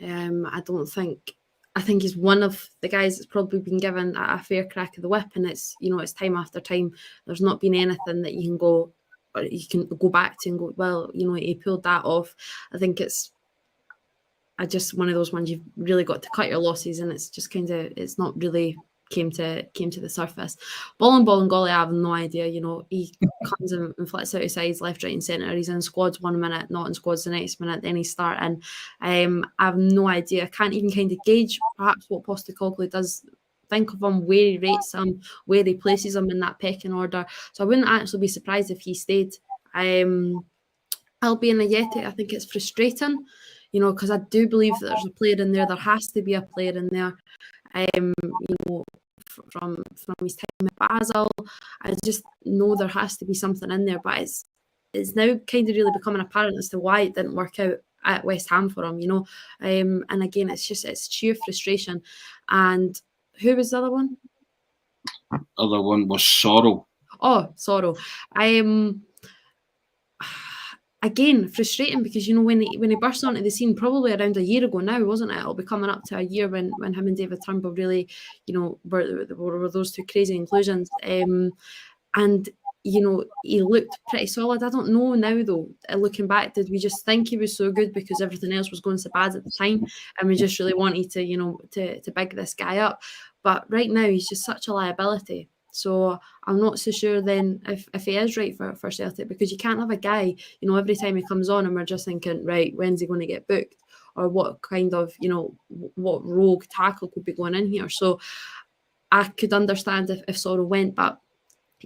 I think he's one of the guys that's probably been given a fair crack of the whip, and it's, you know, it's time after time. There's not been anything that you can go back to and go, well, you know, he pulled that off. I think it's just one of those ones you've really got to cut your losses, and it's just it's not really came to the surface. Bolingoli, I have no idea. You know, he comes and flits out his sides left, right, and centre. He's in squads 1 minute, not in squads the next minute. Then he's starting. I have no idea. I can't even kind of gauge perhaps what Postecoglou does think of him, where he rates him, where he places him in that pecking order. So I wouldn't actually be surprised if he stayed. Albion Ajeti, I think it's frustrating, you know, because I do believe that there's a player in there. There has to be a player in there. You know, from his time at Basel, I just know there has to be something in there, but it's now kind of really becoming apparent as to why it didn't work out at West Ham for him, you know. And again, it's sheer frustration. And who was the other one? Other one was Sorrow. Oh, Sorrow. Again, frustrating, because, you know, when he burst onto the scene probably around a year ago now, wasn't it? It'll be coming up to a year when him and David Turnbull really, you know, were those 2 crazy inclusions. And, you know, he looked pretty solid. I don't know now, though, looking back, did we just think he was so good because everything else was going so bad at the time, and we just really wanted to, you know, to big this guy up? But right now, he's just such a liability. So I'm not so sure then if he is right for Celtic, because you can't have a guy, you know, every time he comes on and we're just thinking, right, when's he going to get booked? Or what kind of, you know, what rogue tackle could be going in here? So I could understand if Sorrow went, but,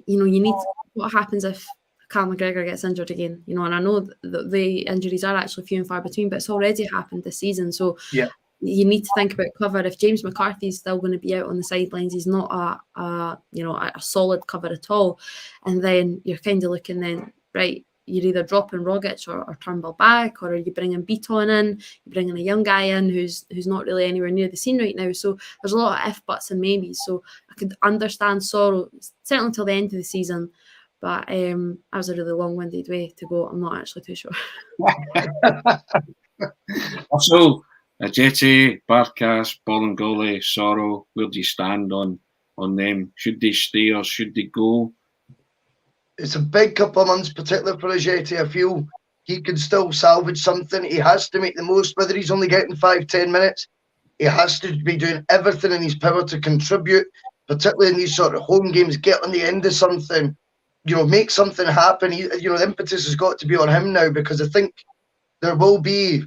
you know, what happens if Cal McGregor gets injured again? You know, and I know that the injuries are actually few and far between, but it's already happened this season. So yeah, you need to think about cover. If James McCarthy's still going to be out on the sidelines, he's not a solid cover at all. And then you're kind of looking then, right, you're either dropping Rogic or Turnbull back, or are you bringing Beaton in? You're bringing a young guy in who's not really anywhere near the scene right now. So there's a lot of if, buts and maybes. So I could understand Sorrow, certainly until the end of the season. But that was a really long-winded way to go. I'm not actually too sure. Also, Ajeti, Barkas, Bolingoli, Sorrow, where do you stand on them? Should they stay or should they go? It's a big couple of months, particularly for Ajeti. I feel he could still salvage something. He has to make the most, whether he's only getting 5-10 minutes. He has to be doing everything in his power to contribute, particularly in these sort of home games, get on the end of something, you know, make something happen. The impetus has got to be on him now, because I think there will be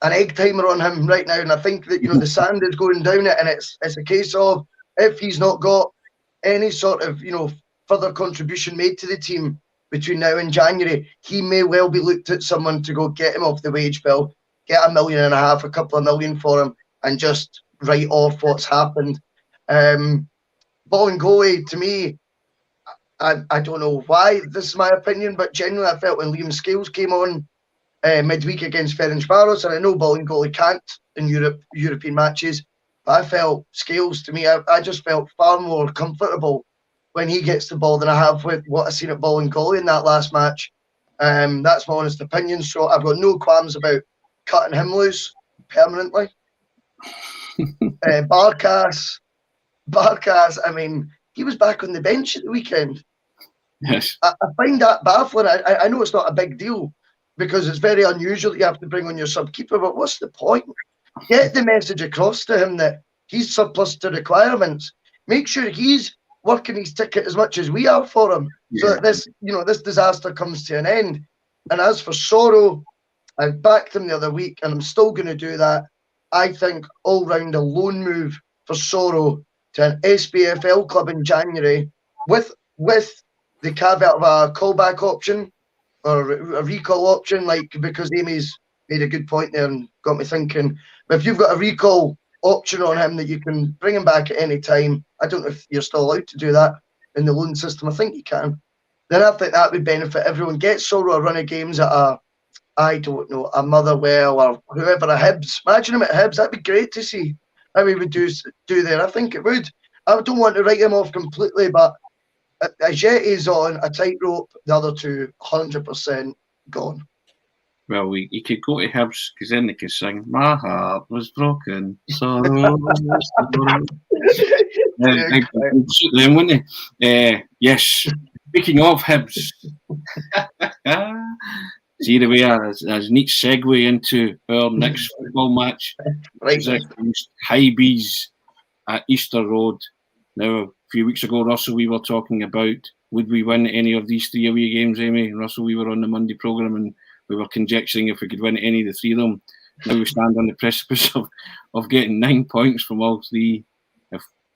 an egg timer on him right now, and I think that, you know, the sand is going down it, and it's a case of, if he's not got any sort of, you know, further contribution made to the team between now and January, he may well be looked at someone to go get him off the wage bill, get $1.5 million, a couple of million for him, and just write off what's happened. Bolingoli, to me, I don't know why this is my opinion, but generally I felt when Liam Scales came on midweek against Ferencváros, and I know Bolingoli can't in European matches, but I felt Scales, to me, I just felt far more comfortable when he gets the ball than I have with what I've seen at Bolingoli in that last match. That's my honest opinion. So I've got no qualms about cutting him loose permanently. Barkas, I mean, he was back on the bench at the weekend. Yes. I find that baffling. I know it's not a big deal, because it's very unusual that you have to bring on your sub-keeper, but what's the point? Get the message across to him that he's surplus to requirements. Make sure he's working his ticket as much as we are for him, so Yeah. that this disaster comes to an end. And as for Soro, I backed him the other week, and I'm still going to do that. I think all round a loan move for Soro to an SPFL club in January, with the caveat of a callback option or a recall option, because Amy's made a good point there and got me thinking. But if you've got a recall option on him that you can bring him back at any time, I don't know if you're still allowed to do that in the loan system. I think you can. Then I think that would benefit everyone. Get Soro a run of games at a Motherwell or whoever, a Hibs. Imagine him at Hibs. That'd be great to see how he would do there. I think it would. I don't want to write him off completely, but as yet he's on a tightrope. The other two, 100% gone. Well, he could go to Hibs, because then they could sing "My Heart Was Broken." Sorrow. Suit them, wouldn't they? Yes. Speaking of Hibs, see the way as neat segue into our next football match. Right. High Bees at Easter Road. Now, a few weeks ago, Russell, we were talking about would we win any of these 3 away games, Amy? Russell, we were on the Monday programme and we were conjecturing if we could win any of the 3 of them. Now we stand on the precipice of getting 9 points from all 3.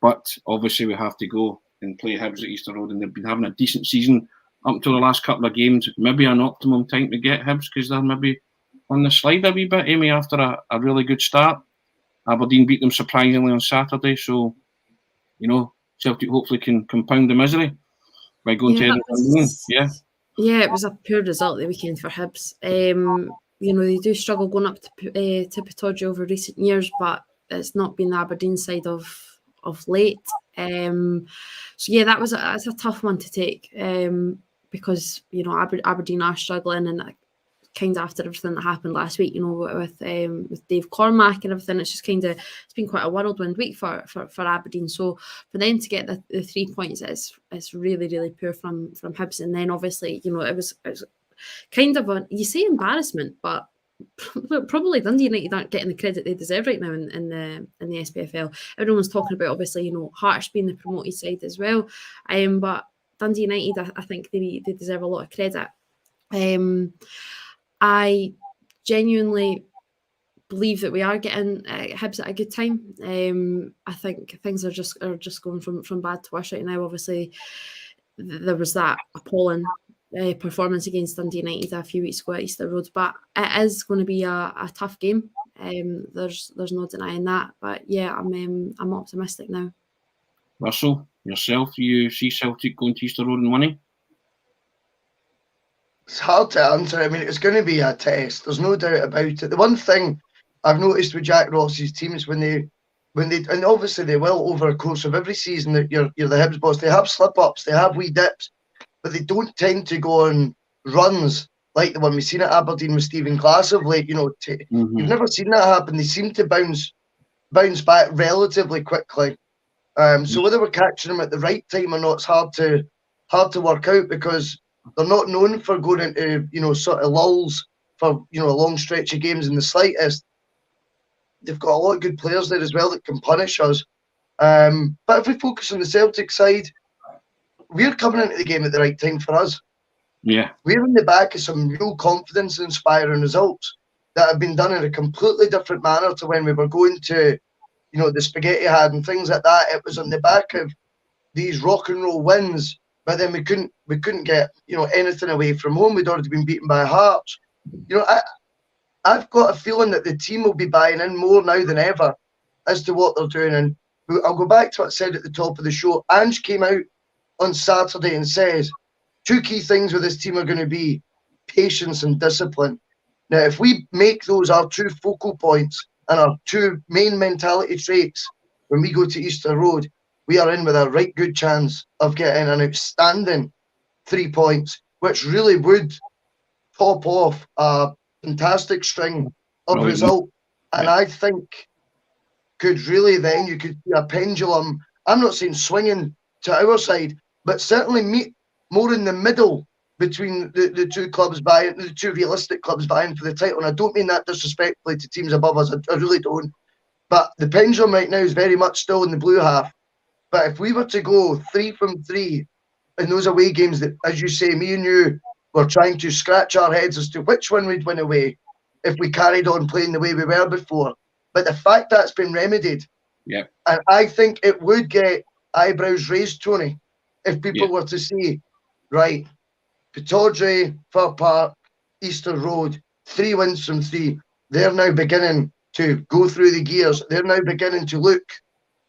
But obviously we have to go and play Hibs at Easter Road, and they've been having a decent season up until the last couple of games. Maybe an optimum time to get Hibs, because they're maybe on the slide a wee bit, Amy, after a really good start. Aberdeen beat them surprisingly on Saturday, so Celtic hopefully can compound the misery by going to Edinburgh. Yeah, it was a poor result the weekend for Hibs. They do struggle going up to Pittodrie over recent years, but it's not been the Aberdeen side of late. That was a tough one to take, because Aberdeen are struggling, and kind of after everything that happened last week, with Dave Cormack and everything, it's just it's been quite a whirlwind week for Aberdeen. So for them to get the 3 points, it's really, really poor from Hibs. And then obviously, it was kind of you say embarrassment, but probably Dundee United aren't getting the credit they deserve right now in the SPFL. Everyone's talking about, obviously, Hearts being the promoted side as well, but Dundee United, I think they deserve a lot of credit. I genuinely believe that we are getting Hibs at a good time. I think things are just going from bad to worse right now. Obviously, there was that appalling performance against Dundee United a few weeks ago at Easter Road, but it is going to be a tough game. There's no denying that. But yeah, I'm optimistic now. Russell, yourself, do you see Celtic going to Easter Road and winning? It's hard to answer. I mean, it's going to be a test. There's no doubt about it. The one thing I've noticed with Jack Ross's teams, when they, and obviously they will over the course of every season, that you're the Hibs boss, they have slip-ups, they have wee dips, but they don't tend to go on runs like the one we've seen at Aberdeen with Stephen Glass of late. You've never seen that happen. They seem to bounce back relatively quickly. So whether we're catching them at the right time or not, it's hard to work out, because they're not known for going into, sort of lulls for, a long stretch of games in the slightest. They've got a lot of good players there as well that can punish us. But if we focus on the Celtic side, we're coming into the game at the right time for us. Yeah. We're in the back of some real confidence-inspiring results that have been done in a completely different manner to when we were going to, the Spaghetti Had and things like that. It was on the back of these rock and roll wins, but then we couldn't get anything away from home. We'd already been beaten by Hearts. I've got a feeling that the team will be buying in more now than ever as to what they're doing. And I'll go back to what I said at the top of the show. Ange came out on Saturday and says 2 key things with this team are going to be patience and discipline. Now, if we make those our 2 focal points and our 2 main mentality traits when we go to Easter Road, we are in with a right good chance of getting an outstanding 3 points, which really would top off a fantastic string of result. And I think could really then, you could see a pendulum, I'm not saying swinging to our side, but certainly meet more in the middle between the 2 clubs vying, the 2 realistic clubs vying for the title. And I don't mean that disrespectfully to teams above us, I really don't. But the pendulum right now is very much still in the blue half. But if we were to go 3 from 3 in those away games that, as you say, me and you were trying to scratch our heads as to which one we'd win away if we carried on playing the way we were before. But the fact that's been remedied, yeah, and I think it would get eyebrows raised, Tony, if people were to say, right, Pittodrie, Fir Park, Easter Road, 3 wins from 3. They're now beginning to go through the gears. They're now beginning to look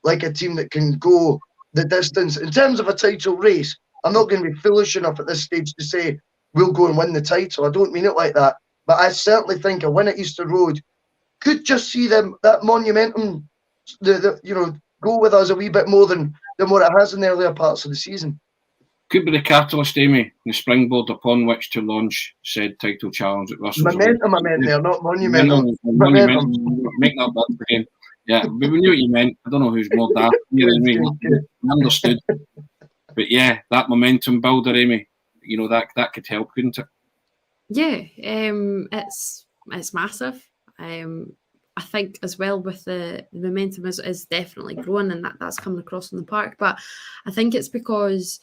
like a team that can go the distance. In terms of a title race, I'm not going to be foolish enough at this stage to say we'll go and win the title. I don't mean it like that. But I certainly think a win at Easter Road could just see them, that momentum, go with us a wee bit more than what it has in the earlier parts of the season. Could be the catalyst, Amy, the springboard upon which to launch said title challenge at Russell's. Momentum, I meant there, not monumental. Momentum. Make that word again. Yeah, but we knew what you meant. I don't know who's more daft here, Amy. I understood. But yeah, that momentum builder, Amy, that could help, couldn't it? Yeah, it's massive. I think as well with the momentum is definitely growing, and that's coming across in the park. But I think it's because,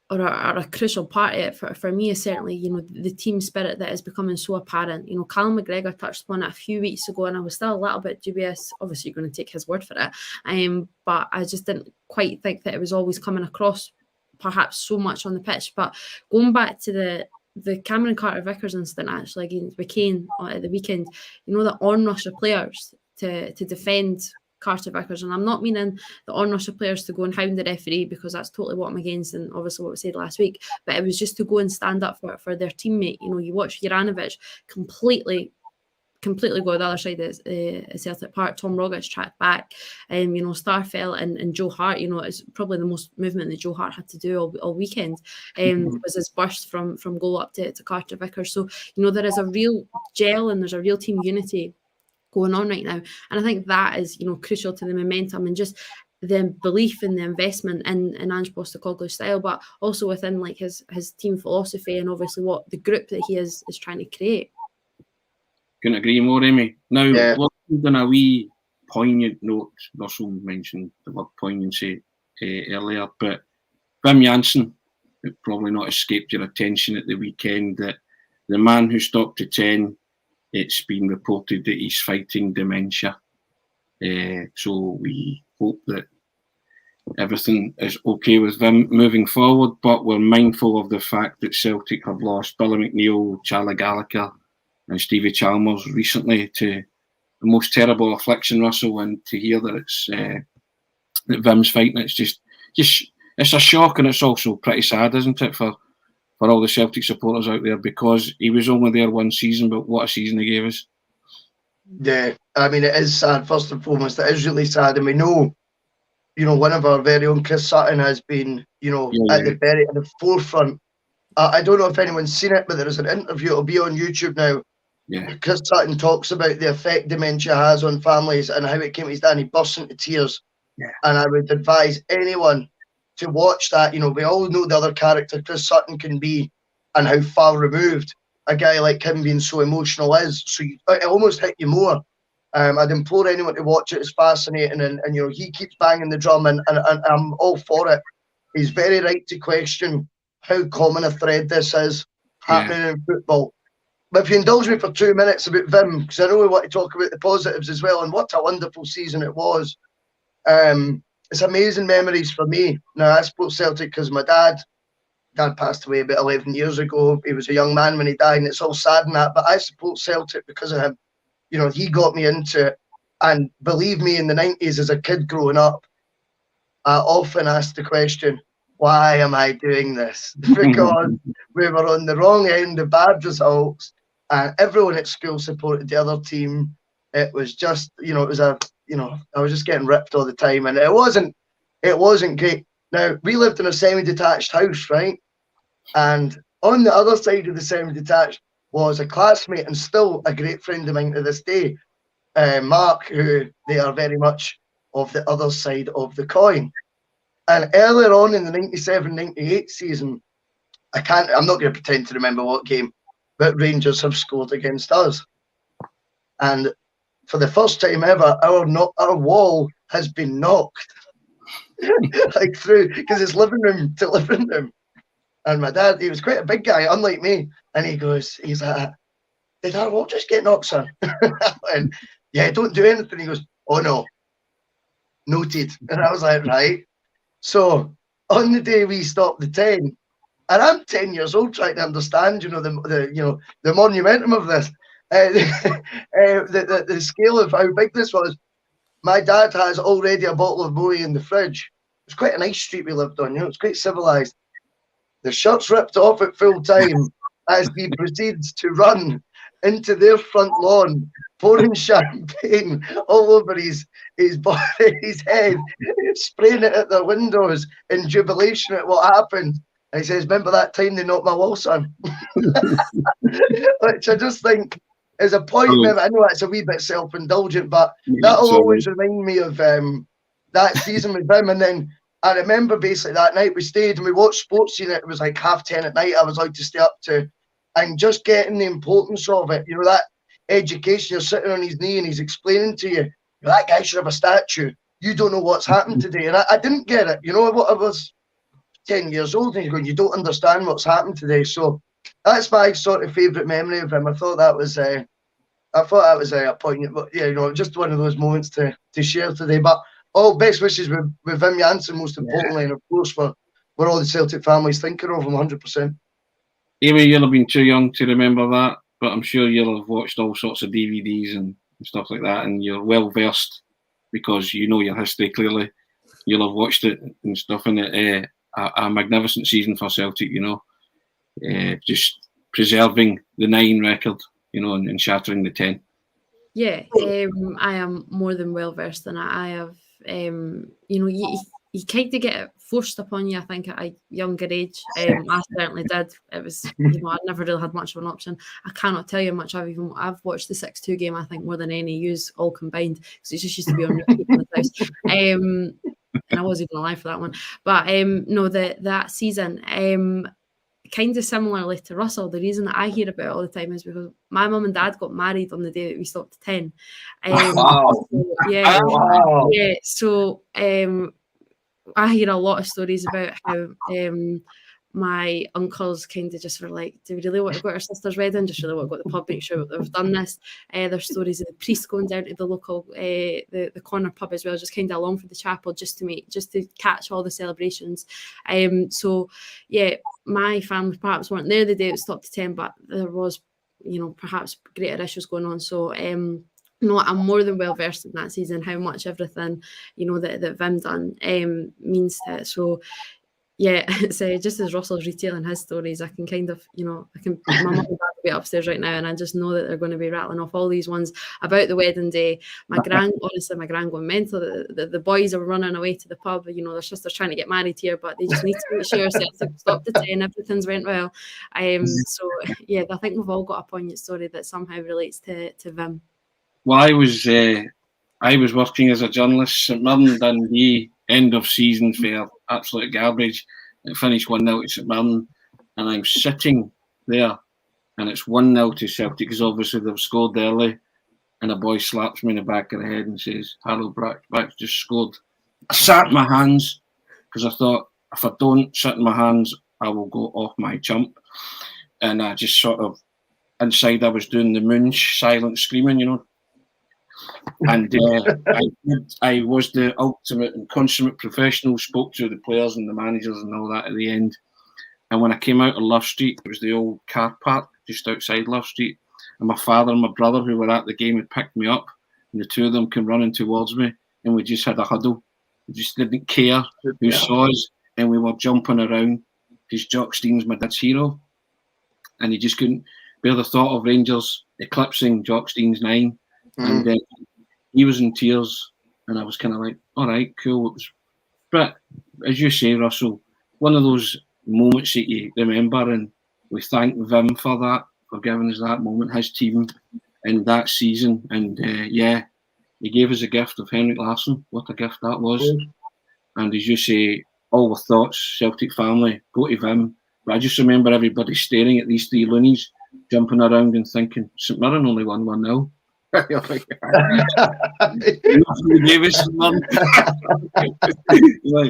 or a crucial part of it for me is certainly, the team spirit that is becoming so apparent. Callum McGregor touched upon it a few weeks ago, and I was still a little bit dubious. Obviously, you're going to take his word for it. But I just didn't quite think that it was always coming across perhaps so much on the pitch. But going back to the Cameron Carter-Vickers incident actually against McCain at the weekend, the onrush of players to defend Carter-Vickers, and I'm not meaning the onrush of players to go and hound the referee, because that's totally what I'm against, and obviously what we said last week, but it was just to go and stand up for their teammate. You watch Juranovic completely go to the other side of Celtic Park. Tom Rogic tracked back, Starfelt and Joe Hart. It's probably the most movement that Joe Hart had to do all weekend. Was his burst from goal up to Carter-Vickers. So there is a real gel and there's a real team unity going on right now, and I think that is crucial to the momentum and just the belief in the investment in Ange Postecoglou's style, but also within like his team philosophy and obviously what the group that he is trying to create. Couldn't agree more, Amy. Now, on a wee poignant note, Russell mentioned the word poignancy earlier, but Wim Jansen, it probably not escaped your attention at the weekend that the man who stopped to 10, it's been reported that he's fighting dementia. So we hope that everything is okay with Wim moving forward, but we're mindful of the fact that Celtic have lost Billy McNeil, Charlie Gallagher and Stevie Chalmers recently to the most terrible affliction, Russell, and to hear that it's that Wim's fighting, it's just it's a shock, and it's also pretty sad, isn't it, for all the Celtic supporters out there, because he was only there one season, but what a season he gave us. Yeah, I mean, it is sad, first and foremost. It is really sad, and we know, one of our very own, Chris Sutton, has been, at the forefront. I don't know if anyone's seen it, but there is an interview, it'll be on YouTube now. Yeah. Chris Sutton talks about the effect dementia has on families and how it came to his dad. He bursts into tears. Yeah. And I would advise anyone to watch that. We all know the other character Chris Sutton can be and how far removed a guy like him being so emotional is. So it almost hit you more. I'd implore anyone to watch it. It's fascinating. And he keeps banging the drum, and I'm all for it. He's very right to question how common a thread this is happening in football. But if you indulge me for 2 minutes about Wim, because I know we want to talk about the positives as well, and what a wonderful season it was. It's amazing memories for me. Now, I support Celtic because my dad passed away about 11 years ago. He was a young man when he died, and it's all sad and that, but I support Celtic because of him. He got me into it. And believe me, in the 90s, as a kid growing up, I often asked the question, why am I doing this? Because we were on the wrong end of bad results, and everyone at school supported the other team. It was just, I was just getting ripped all the time, and it wasn't great. Now, we lived in a semi-detached house, right? And on the other side of the semi-detached was a classmate and still a great friend of mine to this day, Mark, who they are very much of the other side of the coin. And earlier on in the 97-98 season, I'm not going to pretend to remember what game, but Rangers have scored against us. And for the first time ever, our wall has been knocked. like through, because it's living room to living room. And my dad, he was quite a big guy, unlike me. And he's like, "Hey, Dad, we'll just get knocked, son." And yeah, don't do anything. He goes, "Oh no, noted." And I was like, right. So on the day we stopped the 10, and I'm 10 years old trying to understand, the monumentum of this, the scale of how big this was. My dad has already a bottle of Moe in the fridge. It's quite a nice street we lived on, it's quite civilized. The shirt's ripped off at full time as he proceeds to run into their front lawn, pouring champagne all over his body, his head, spraying it at their windows in jubilation at what happened. And he says, "Remember that time they knocked my wall, son?" Which I just think is a point. I know it's a wee bit self-indulgent, but that'll always remind me of that season with him. And then I remember basically that night we stayed and we watched sports scene. It was like 10:30 at night. I was allowed to stay up to, and just getting the importance of it. That education. You're sitting on his knee and he's explaining to you, "That guy should have a statue. You don't know what's happened today." And I didn't get it. What I was 10 years old and he's going, "You don't understand what's happened today." So that's my sort of favourite memory of him. I thought that was a poignant, but just one of those moments to share today. But all best wishes with Wim Jansen, most importantly, and of course for all the Celtic families thinking of him 100%. Amy, you'll have been too young to remember that, but I'm sure you'll have watched all sorts of DVDs and stuff like that, and you're well versed because you know your history clearly. You'll have watched it and stuff, and a magnificent season for Celtic, just preserving the 9 record, and shattering the 10. Yeah, I am more than well versed in it. I have, you kind of get it forced upon you, I think, at a younger age. I certainly did. It was, I'd never really had much of an option. I cannot tell you much. I've watched the 6-2 game, I think, more than any use all combined, because it just used to be on repeat in the house. And I wasn't even alive for that one. But no, that season, kind of similarly to Russell, the reason that I hear about it all the time is because my mum and dad got married on the day that we stopped at 10. Wow. Yeah. So I hear a lot of stories about how my uncles kind of just were like, "Do we really want to go to our sister's wedding? Just really want to go to the pub, make sure that we've done this." There's stories of the priest going down to the local, the corner pub as well, just kind of along for the chapel, just to catch all the celebrations. So yeah, my family perhaps weren't there the day it stopped at 10, but there was, perhaps greater issues going on. So no, I'm more than well versed in that season, how much everything, that Vim done means to it. So yeah, it's just as Russell's retailing his stories, I can kind of, my mum and dad will be upstairs right now, and I just know that they're going to be rattling off all these ones about the wedding day. My gran going mental. The boys are running away to the pub. Their sister's trying to get married here, but they just need to make sure Celtic stopped at 10, everything's went well. So yeah, I think we've all got a poignant story that somehow relates to Vim. Well, I was working as a journalist. St Mirren Dundee end of season fair, absolute garbage. It finished 1-0 to St Mirren, and I'm sitting there, and it's 1-0 to Celtic because obviously they've scored early, and a boy slaps me in the back of the head and says, "Harold Brack's just scored." I sat in my hands because I thought, if I don't sit in my hands, I will go off my chump. And I just sort of, inside I was doing the Munch silent screaming, And I was the ultimate and consummate professional, spoke to the players and the managers and all that at the end. And when I came out of Love Street, it was the old car park just outside Love Street. And my father and my brother, who were at the game, had picked me up. And the two of them came running towards me. And we just had a huddle. We just didn't care who saw us. And we were jumping around because Jock Stein's my dad's hero. And he just couldn't bear the thought of Rangers eclipsing Jock Stein's 9. And he was in tears, and I was kind of like, all right, cool. It was, but as you say, Russell, one of those moments that you remember, and we thank Vim for that, for giving us that moment, his team in that season. And he gave us a gift of Henrik Larsson. What a gift that was. And as you say, all the thoughts, Celtic family, go to Vim. But I just remember everybody staring at these 3 loonies, jumping around and thinking, St Mirren only won 1-0. Davis, like,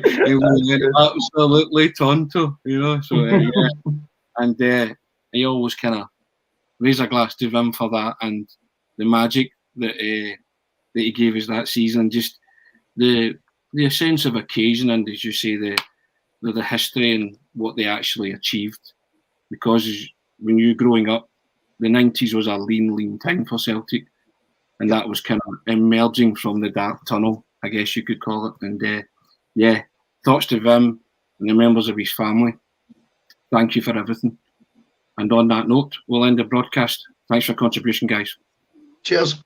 he was absolutely tonto, you know. So yeah, and he always kind of raise a glass to him for that, and the magic that he gave us that season, just the sense of occasion, and as you say, the history and what they actually achieved. Because when you were growing up, the 90s was a lean time for Celtic, and that was kind of emerging from the dark tunnel, I guess you could call it. And yeah, thoughts to Vim and the members of his family. Thank you for everything. And on that note, we'll end the broadcast. Thanks for contribution, guys. Cheers.